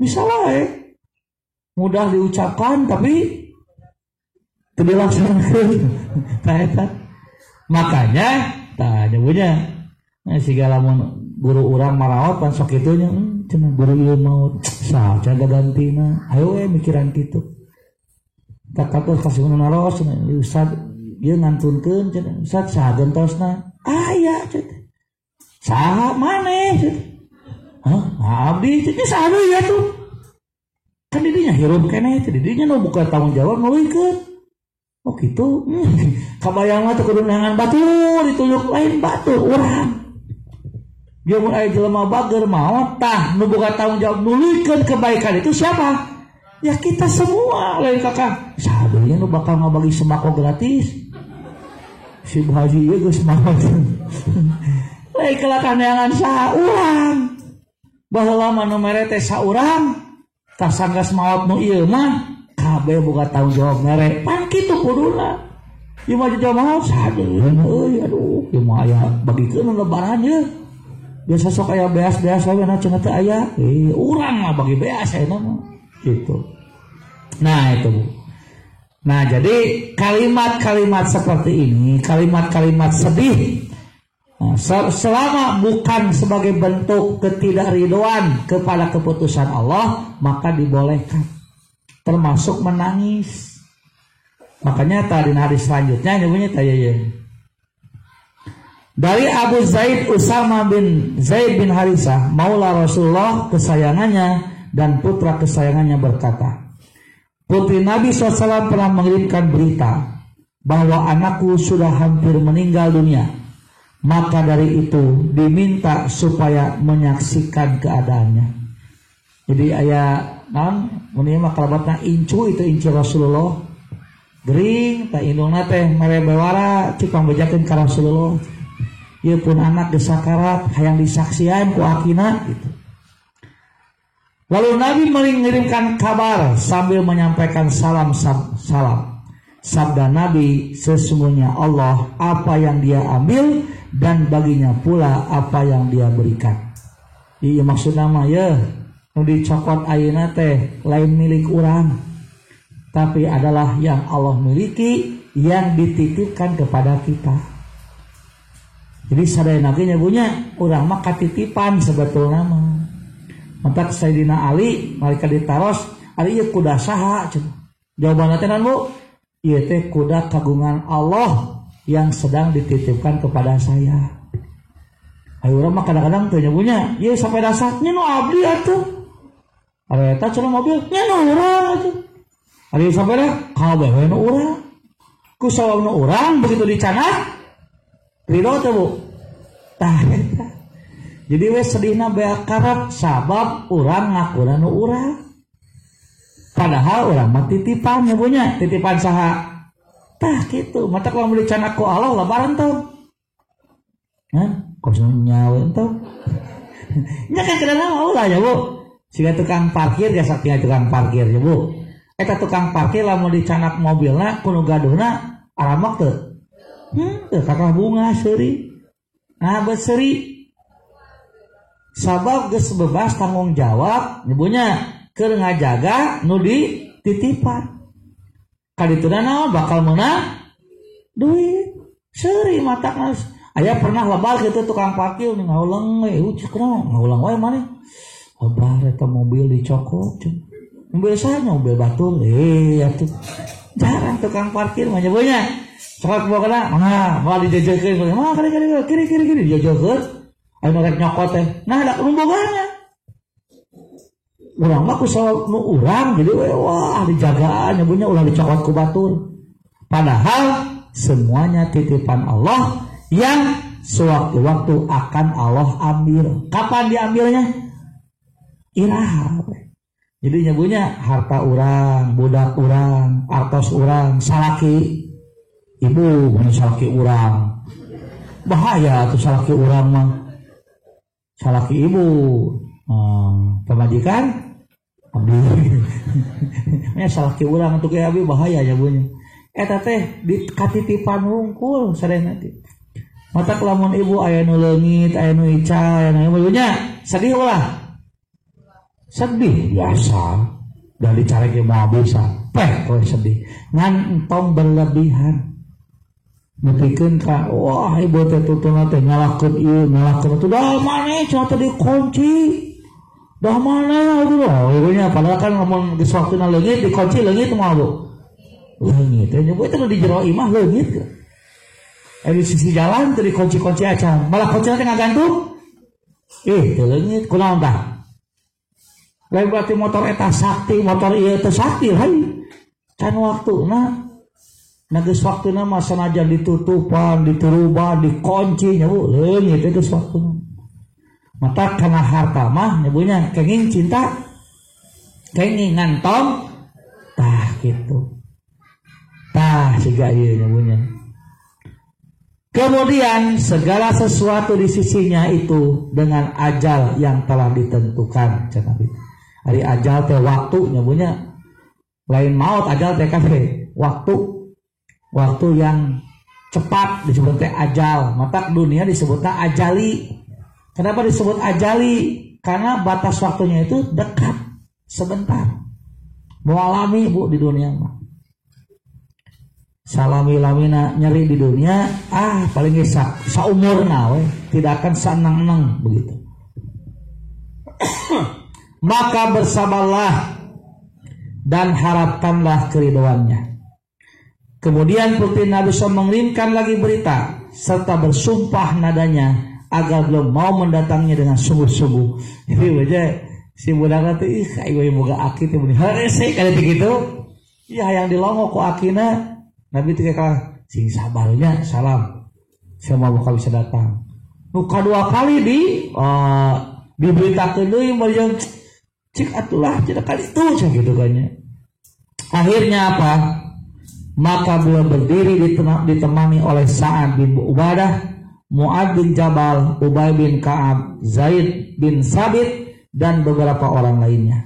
Bisa wae. Mudah diucapkan tapi tidak dilaksanakan. Makanya nyebutnya segala guru urang marawat pan sok kitunya cenah guru ieu maut saha cara gantina ayo we mikiran kitu takatur kasihna naros ustad ieu ngantunkeun cenah ustad saha gentosna aya cenah saha maneh cenah abdi cenah saha ya tuh kan didinya hirup keneh teh didinya nu buka tanggung jawab nuluykeun oh gitu kabayang mah teu kudu neangan batur ditunjuk lain batur urang dia mun aya jelema bager maot tah nu buka tanggung jawab nuluykeun kebaikan itu siapa ya kita semua lain kakak sahadeui nu bakal ngabagi sembako gratis si haji ieu geus maot lain kelakah neangan saha urang baheula mah nu mere teh saurang tah sanggas maot nu ieu mah kabeh boga tanggung jawab mere pan kitu kuduna ieu mah jamaah sadeun euy aduh ieu mah aya bagikeun lebaran ye biasa sok aya beas-beas we na cenah teh aya urang mah bagi beas ayeuna mah gitu. Nah itu Bu. Nah jadi kalimat-kalimat seperti ini kalimat-kalimat sedih selama bukan sebagai bentuk ketidakridhoan kepada keputusan Allah maka dibolehkan termasuk menangis. Makanya tadi hadis selanjutnya nyebutnya tayayun dari Abu Zaid Usama bin Zaid bin Harisah maula Rasulullah kesayangannya dan putra kesayangannya berkata, putri Nabi SAW pernah mengirimkan berita bahwa anakku sudah hampir meninggal dunia. Maka dari itu diminta supaya menyaksikan keadaannya. Jadi ayah mun mah kalabatna incu itu incu Rasulullah. Gering ta indungna teh mere bewara cipang bejakeun ka Rasulullah. Ieu pun anak geus sakarat hayang disaksian ku akina gitu. Lalu Nabi mengirimkan kabar sambil menyampaikan salam. Sabda Nabi, sesungguhnya Allah apa yang Dia ambil dan baginya pula apa yang Dia berikan. Iya maksudnya mah ya, nu dicokot ayeuna teh lain milik urang, tapi adalah yang Allah miliki yang dititipkan kepada kita. Jadi sadayana ge nyagunya urang mah katitipan sebetulna mah. Mantak Sayyidina Ali malika ditaros, ari ieu kuda saha cenah. Jawabanna teh naon Bu? Ieu teh kuda kagungan Allah yang sedang dititipkan kepada saya. Ayo urang mah kadang-kadang teu nyagunya, ieu sampai dasarnya nu abdi atuh. Ari eta cenah mobil nya nu urang atuh. Ari sampai dah kabeh we nu urang. Ku sawang nu urang begitu dicanat ridho teh Bu. Tah eta. Jadi we sedihna bea karep sabab urang ngakuna nu urang. Padahal urang mah titipan ya punya, titipan saha? Tah kitu, mata kalau dicanak ku Allah lebaran tong. Hah? Kosong nyawa tong. Nya kan kadang ulah ya Bu. Siga tukang parkir ya sakti tukang parkir ya Bu. Eta tukang parkir lamun dicanak mobilna kudu gaduhna aramak teu. Teu kakak bunga seuri. Nah beuseri sabab geus bebas tanggung jawab nyebutnya keur ngajaga nu dititipan. Kadituna naon bakal meunang duit. Seuri matakna. Aya pernah lebar kitu tukang parkir ngaulang we, cek naon ngaulang wae maneh. Lebar eta mobil dicokot. Biasanya mobil batur, atuh jarang tukang parkir mah nyebunya. Sok bawa kena, mau dijajakeun, mah kiri dijajakeun. Anu rek nyokot teh. Nah, da nu bogana. Urang mah ku nu urang jadi wah dijagaan nyebunya ulah dicokot ku batur. Padahal semuanya titipan Allah yang sewaktu-waktu akan Allah ambil. Kapan diambilnya? Iraha. Jadi nyebunya harta urang, budak urang, artos urang, salaki ibu, mana salaki urang. Bahaya tuh salaki urang mah. Salaki ibu, pemajikan, abdi. Salaki urang untuk kayak abdi bahaya nyebunya. Eta teh dikatitipan hungkul sadayana teh. Mata lamun ibu aya nu leungit, aya nu ica, aya nu ibunya sedih ulah. Sedih biasa dan dicareke moal bisa. Kowe sedih. Ngan entong berlebihan. Nepikeun ka wah ibu teh tutuna teh nyalakeun ieu, nyalakeun atuh dah maneh cenah teh dikunci. Dah maneh aduh ibunya padahal kan ngomong geus waktuna leungit dikunci leungit moal Bu. Leungit teh nyoba teh di jero imah leungit. Di sisi jalan teh dikunci-kunci acan. Malah kuncina teh ngagantung. Teu leungit kunaon tah? Lain berarti motor eta sakti, motor ieu teh sakti hai. Can waktuna. Nah geus waktuna mah sanajan ditutupan, dituruban, dikunci nya Bu, leungit teh geus waktuna. Mata kana harta mah nyebunya kenging cinta, kenging ngantong, tah gitu. Tah siga ieu nyebunya. Kemudian segala sesuatu di sisinya itu dengan ajal yang telah ditentukan. Hari ajal teh waktu nyebunya lain maut ajal teh kafe waktu yang cepat disebut teh ajal. Mata dunia disebutnya ajali. Kenapa disebut ajali? Karena batas waktunya itu dekat, sebentar. Mau alami Bu di dunia mah. Salami-lamina nyeri di dunia, paling saumurna we, tidak akan sanang-nang begitu. Maka bersabarlah dan harapkanlah keridhoannya. Kemudian putri Nabi SAW mengirimkan lagi berita serta bersumpah nadanya agar belum mau mendatanginya dengan sungguh-sungguh. Jadi baca si budak teh ieu boga aki teh meni harese kali begitu. Ya yang dilongo ku akina Nabi teh kalah sing sabarnya salam. Semua bakal bisa datang. Nu kadua kali diberitakeun deui meureun cik atulah cenah kali itu gitu kan ya. Akhirnya apa? Maka beliau berdiri ditemani oleh Sa'ad bin Ubadah, Mu'ad bin Jabal, Ubay bin Ka'ab, Zaid bin Sabit dan beberapa orang lainnya.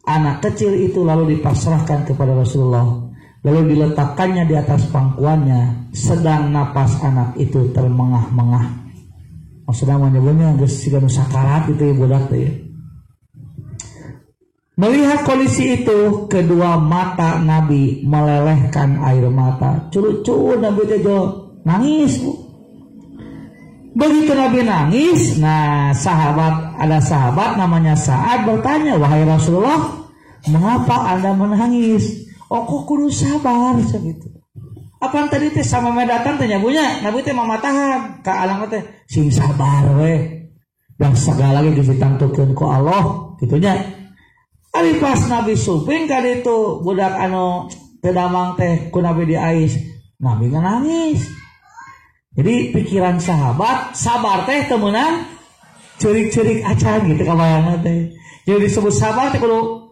Anak kecil itu lalu dipasrahkan kepada Rasulullah. Lalu diletakkannya di atas pangkuannya, sedang napas anak itu termengah-mengah. Maksudnya menyebutnya geus siga nu sakarat itu ya budak teh. Melihat kondisi itu, kedua mata Nabi melelehkan air mata. Cucu Nabi teh nangis. Begitu Nabi nangis, ada sahabat namanya Sa'ad bertanya, "Wahai Rasulullah, mengapa Anda menangis?" "Oh kok kudu sabar," gitu. Apaan tadi teh sama datang teh nyabunya, Nabi teh mamatahan ka alang teh sing sabar we. Dan segala lagi ditangtukeun ku Allah, gitunya. Ari pas Nabi suping ka ditu budak anu teu damang teh ku Nabi diais, Nabi nangis. Jadi pikiran sahabat sabar teh teu meunang ceurik-ceurik acan gitu kabayangna teh. Jadi disebut sabar teh kudu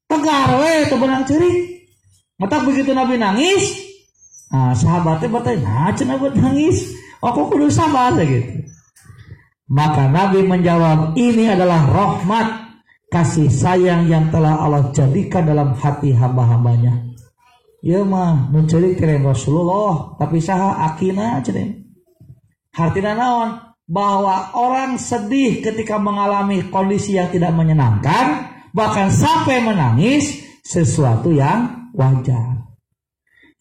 tegar we teu meunang ceurik. Mata begitu Nabi nangis, sahabatnya bertanya, cenah buat nangis? Aku kudu sabar gitu. Maka Nabi menjawab, ini adalah rahmat, kasih sayang yang telah Allah jadikan dalam hati hamba-hambanya. Ya mah, mencari keren Rasulullah, tapi saha akina cenah. Hartina naon? Bahwa orang sedih ketika mengalami kondisi yang tidak menyenangkan, bahkan sampai menangis, sesuatu yang wajar.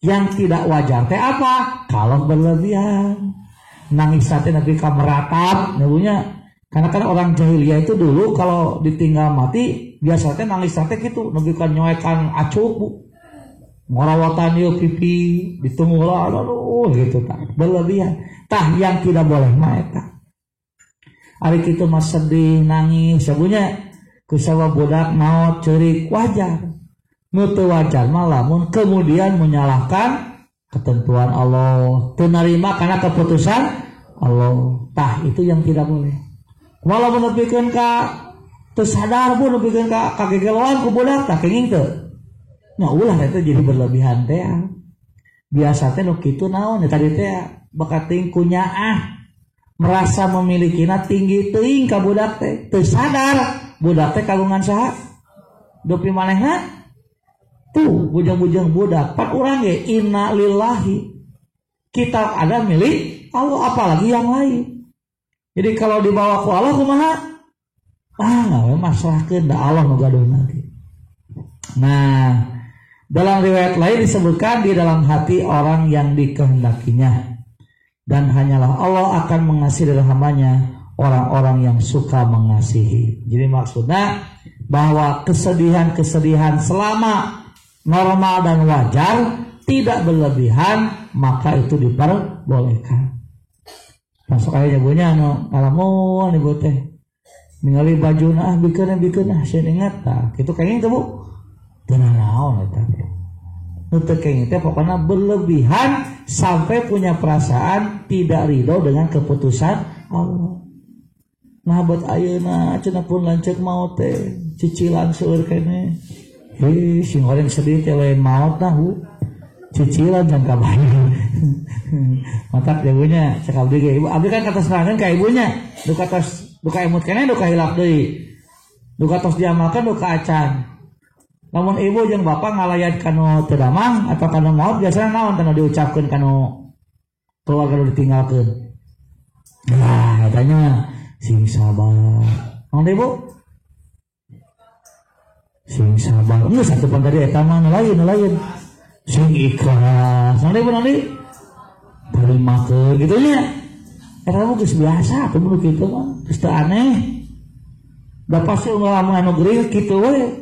Yang tidak wajar teh apa? Kalau berlebihan. Nangis teh Nabi ka meratap, nyabunya Karena kan orang jahiliyah itu dulu kalau ditinggal mati biasanya nangis teh gitu, nepi kan nyoekan acuh Bu. Ngorawatan ieu pipi ditunggulah aduh gitu tah. Berlebihan. Tah yang tidak boleh mah eta. Ari kitu mah sedih nangis sabunya kusawa budak maot ceurik wajar. Nu teu wajar mah lamun kemudian menyalahkan ketentuan Allah, teu narima karena keputusan Allah. Tah itu yang tidak boleh. Malah menepikeun ka teu sadar Bu nepikeun ka kagegeloan ku budak tah kenging teu. Nya ulah eta jadi berlebihan teh. Biasa teh nu kitu naon tadi teh bakat ting kunyaah merasa memilikinya tinggi teuing ka budak teh. Teu sadar budak teh kagungan saha? Dupi manehna tuh bujang-bujang budak pan urang ge inna lillahi. Kita ada milik Allah apalagi yang lain. Jadi kalau dibawa ku Allah kumaha? Ngawe masrahkeun da Allah nu gaduh nanti. Nah, dalam riwayat lain disebutkan di dalam hati orang yang dikehendakinya, dan hanyalah Allah akan mengasihi dalam hambanya orang-orang yang suka mengasihi. Jadi maksudnya bahwa kesedihan-kesedihan selama normal dan wajar tidak berlebihan, maka itu diperbolehkan. Masuk aja bunyi ngalamun ibu teh ningali bajuna bikeun sieun ingat tah kitu kenging teh Bu teu naon eta nu teu kenging teh pokona berlebihan sampai punya perasaan tidak ridho dengan keputusan Allah. Nah buat ayeuna cenah pun lanceuk maot teh cicilan seueur keneh sing goreng sedih teh lain maot nah Bu cicilan dan kabayang matak ibunya cek abdi ge ibu abdi kan kata serangan ka ibunya duka tos duka emut keneh duka hilap deui duka tos diamalkan duka acan lamun ibu jeung bapak ngalayan kanu teu damang atau kanu maot biasana naon tanu diucapkeun kanu keluarga nu ditinggalkeun nah katanya sing sabar naon ibu sing sabar geus satu pan tadi eta mah nu lain sing ikhlas nanti terima gitu nya eta mah geus biasa atuh mun kitu mah geus teu aneh da pasti ngalamun anu geuring kitu we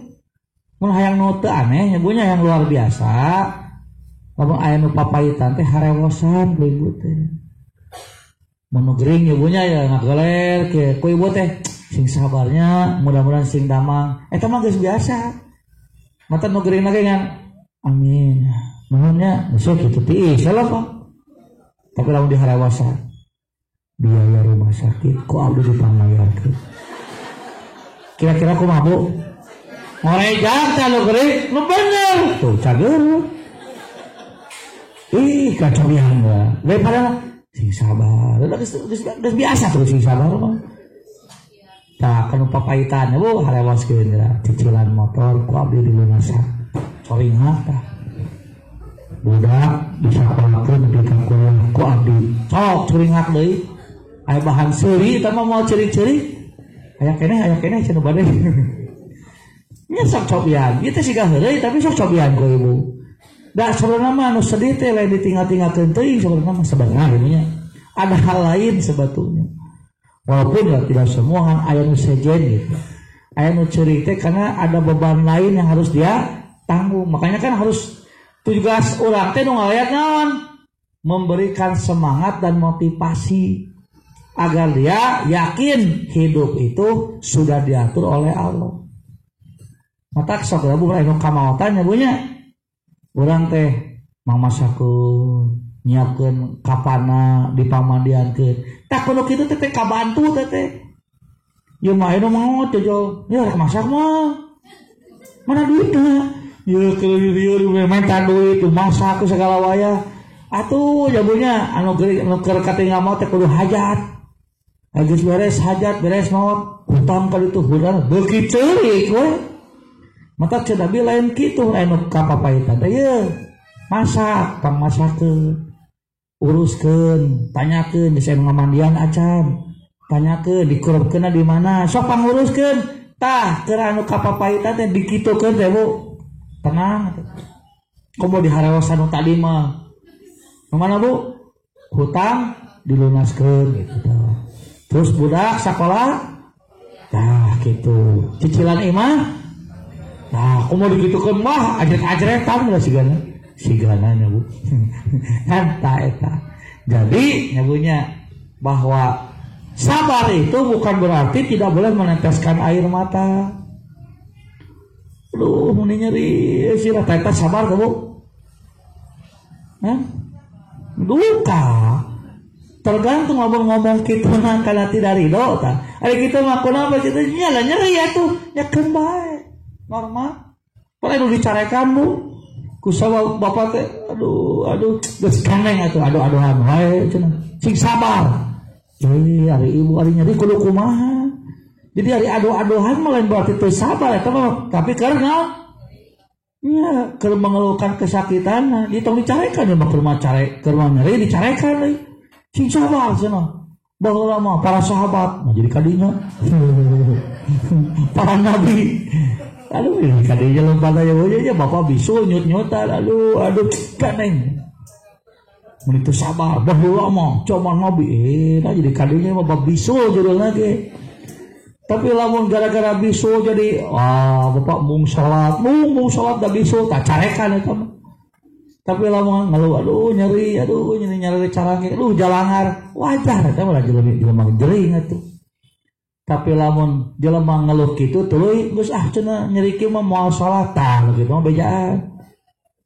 mun hayang nu teu aneh nyebunya yang luar biasa lamun aya nu papaitan teh harewosan ku ibu teh mun nu geuring nyebunya ya ngagoler ke ku ibu teh sing sabarnya mudah-mudahan sing damang eta mah geus biasa mata nu geuring lagi ngan amin. Nuhunnya besok itu tiis salah Pak. Tapi lamun diharewasan biaya rumah sakit ku abdi dipangayakeun. Kira-kira kumaha Bu? Ngorejang teh nu geuring nu bener. Tuh cager. Ih kacobian gua. Daripada sing sabar. Geus biasa terus sing sabar mah. Tah kanu papaitan Bu harewaskeun cicilan motor ku abdi dilunasan. Soring tah budak disapalakeun di kuliah ku abdi sok soring deui aya bahan seuri eta mah mau ceurik-ceurik aya keneh cenah bade nya sok cobian ieu teh siga heureuy tapi sok cobian ku ibu da sebenarnya mah anu sedih teh lain ditinggal-tinggalkeun teuing sebenarnya mah sebenarnya ada hal lain sebetulnya walaupun ya tidak semua kan aya nu sejen gitu aya nu ceurik teh karena ada beban lain yang harus dia tanggung. Makanya kan harus tugas orang teh nu ngaliat naon memberikan semangat dan motivasi agar dia yakin hidup itu sudah diatur oleh Allah. Mata sok bu anu kamaotan nya bunya urang teh mamasakeun nyiapkeun kapana dipamandiankeun tah kudu kitu teh kabantu teh ieu mah anu mau jojol ya rek masak mah mana duitna ya kelirieur main duit masak segala wayah atuh jabunya anu keur katingal mah teh kudu hajat geus beres hajat beres maot hutang ka ditu hurang beuki ceurik we mata cedabi lain kitu anu kapapaitan teh ye masak pangmasakeun uruskeun tanyakeun di sana ngamandian acan tanyakeun dikurupkeunna di mana sok panguruskeun tah keur anu kapapaitan teh dikitukeun teh Bu tenang komo diharewasan tadi mah mana Bu hutang dilunaskeun gitu Terus budak sekolah, nah gitu. Cicilan imah, nah aku mau digitukan mah ajret-ajretan lah sigananya bu. Kan eta. Jadi nyabunya bahwa sabar itu bukan berarti tidak boleh meneteskan air mata. Aduh, ini nyeri sirah teta sabar kamu. Duka. Tergantung ngomong-ngomong kita nang kana tidak ridho ta. Ari kita ngaku apa kita nyala nyeri atuh, nyakeun bae. Normal. Pare dicarekan Bu. Ku saha bapak teh aduh geus kaneng atuh aduh-aduhan wae cenah. Sing sabar. Ari ibu ari nyeri kudu kumaha. Jadi ari aduh-aduhan mah lain berarti teu sabar eta mah, tapi karena nya keur mengeluhkan kesakitan ditong dicarekan mah keur nyeri dicarekan deui. Sing sabar cenah. Baheula mah para sahabat mah jadi kadinya. Para nabi. Aduh, kadinya lompat aja ya bapak bisu nyut-nyutan. Aduh, kaneng. Mun itu sabar baheula mah coba nabi. Nah jadi kadinya mah bapak bisu judulna ge. Tapi lamun gara-gara bisu jadi bapak mung salat da bisu tak carekan eta mah. Tapi lamun ngeluh aduh nyeri carake jalangar wajar eta mah jelema jering atuh. Tapi lamun jelema ngeluh kitu tuluy geus cenah nyeri kieu mah moal salat tah gitu mah bejaan.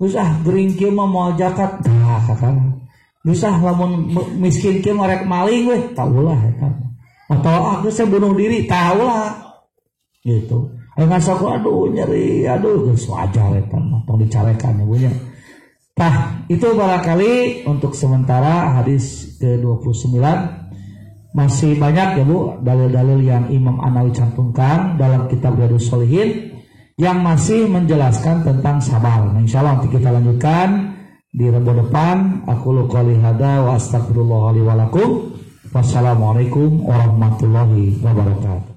Geus gering kieu mah moal zakat tah kakang. Geus lamun miskin kieu mah rek maling we tah ulah eta. Atau geus bunuh diri tah ulah. Gitu. Ngasok aduh nyeri geus wajar eta mah tong dicarekan ibunya. Nah, itu barangkali untuk sementara hadis ke-29. Masih banyak ya Bu dalil-dalil yang Imam An-Nawawi cantumkan dalam kitab Riyadhus Shalihin yang masih menjelaskan tentang sabar. Nah, insyaallah nanti kita lanjutkan di Rabu depan. Aku qouli hada wa astaghfirullah li wa lakum. Wassalamualaikum warahmatullahi wabarakatuh.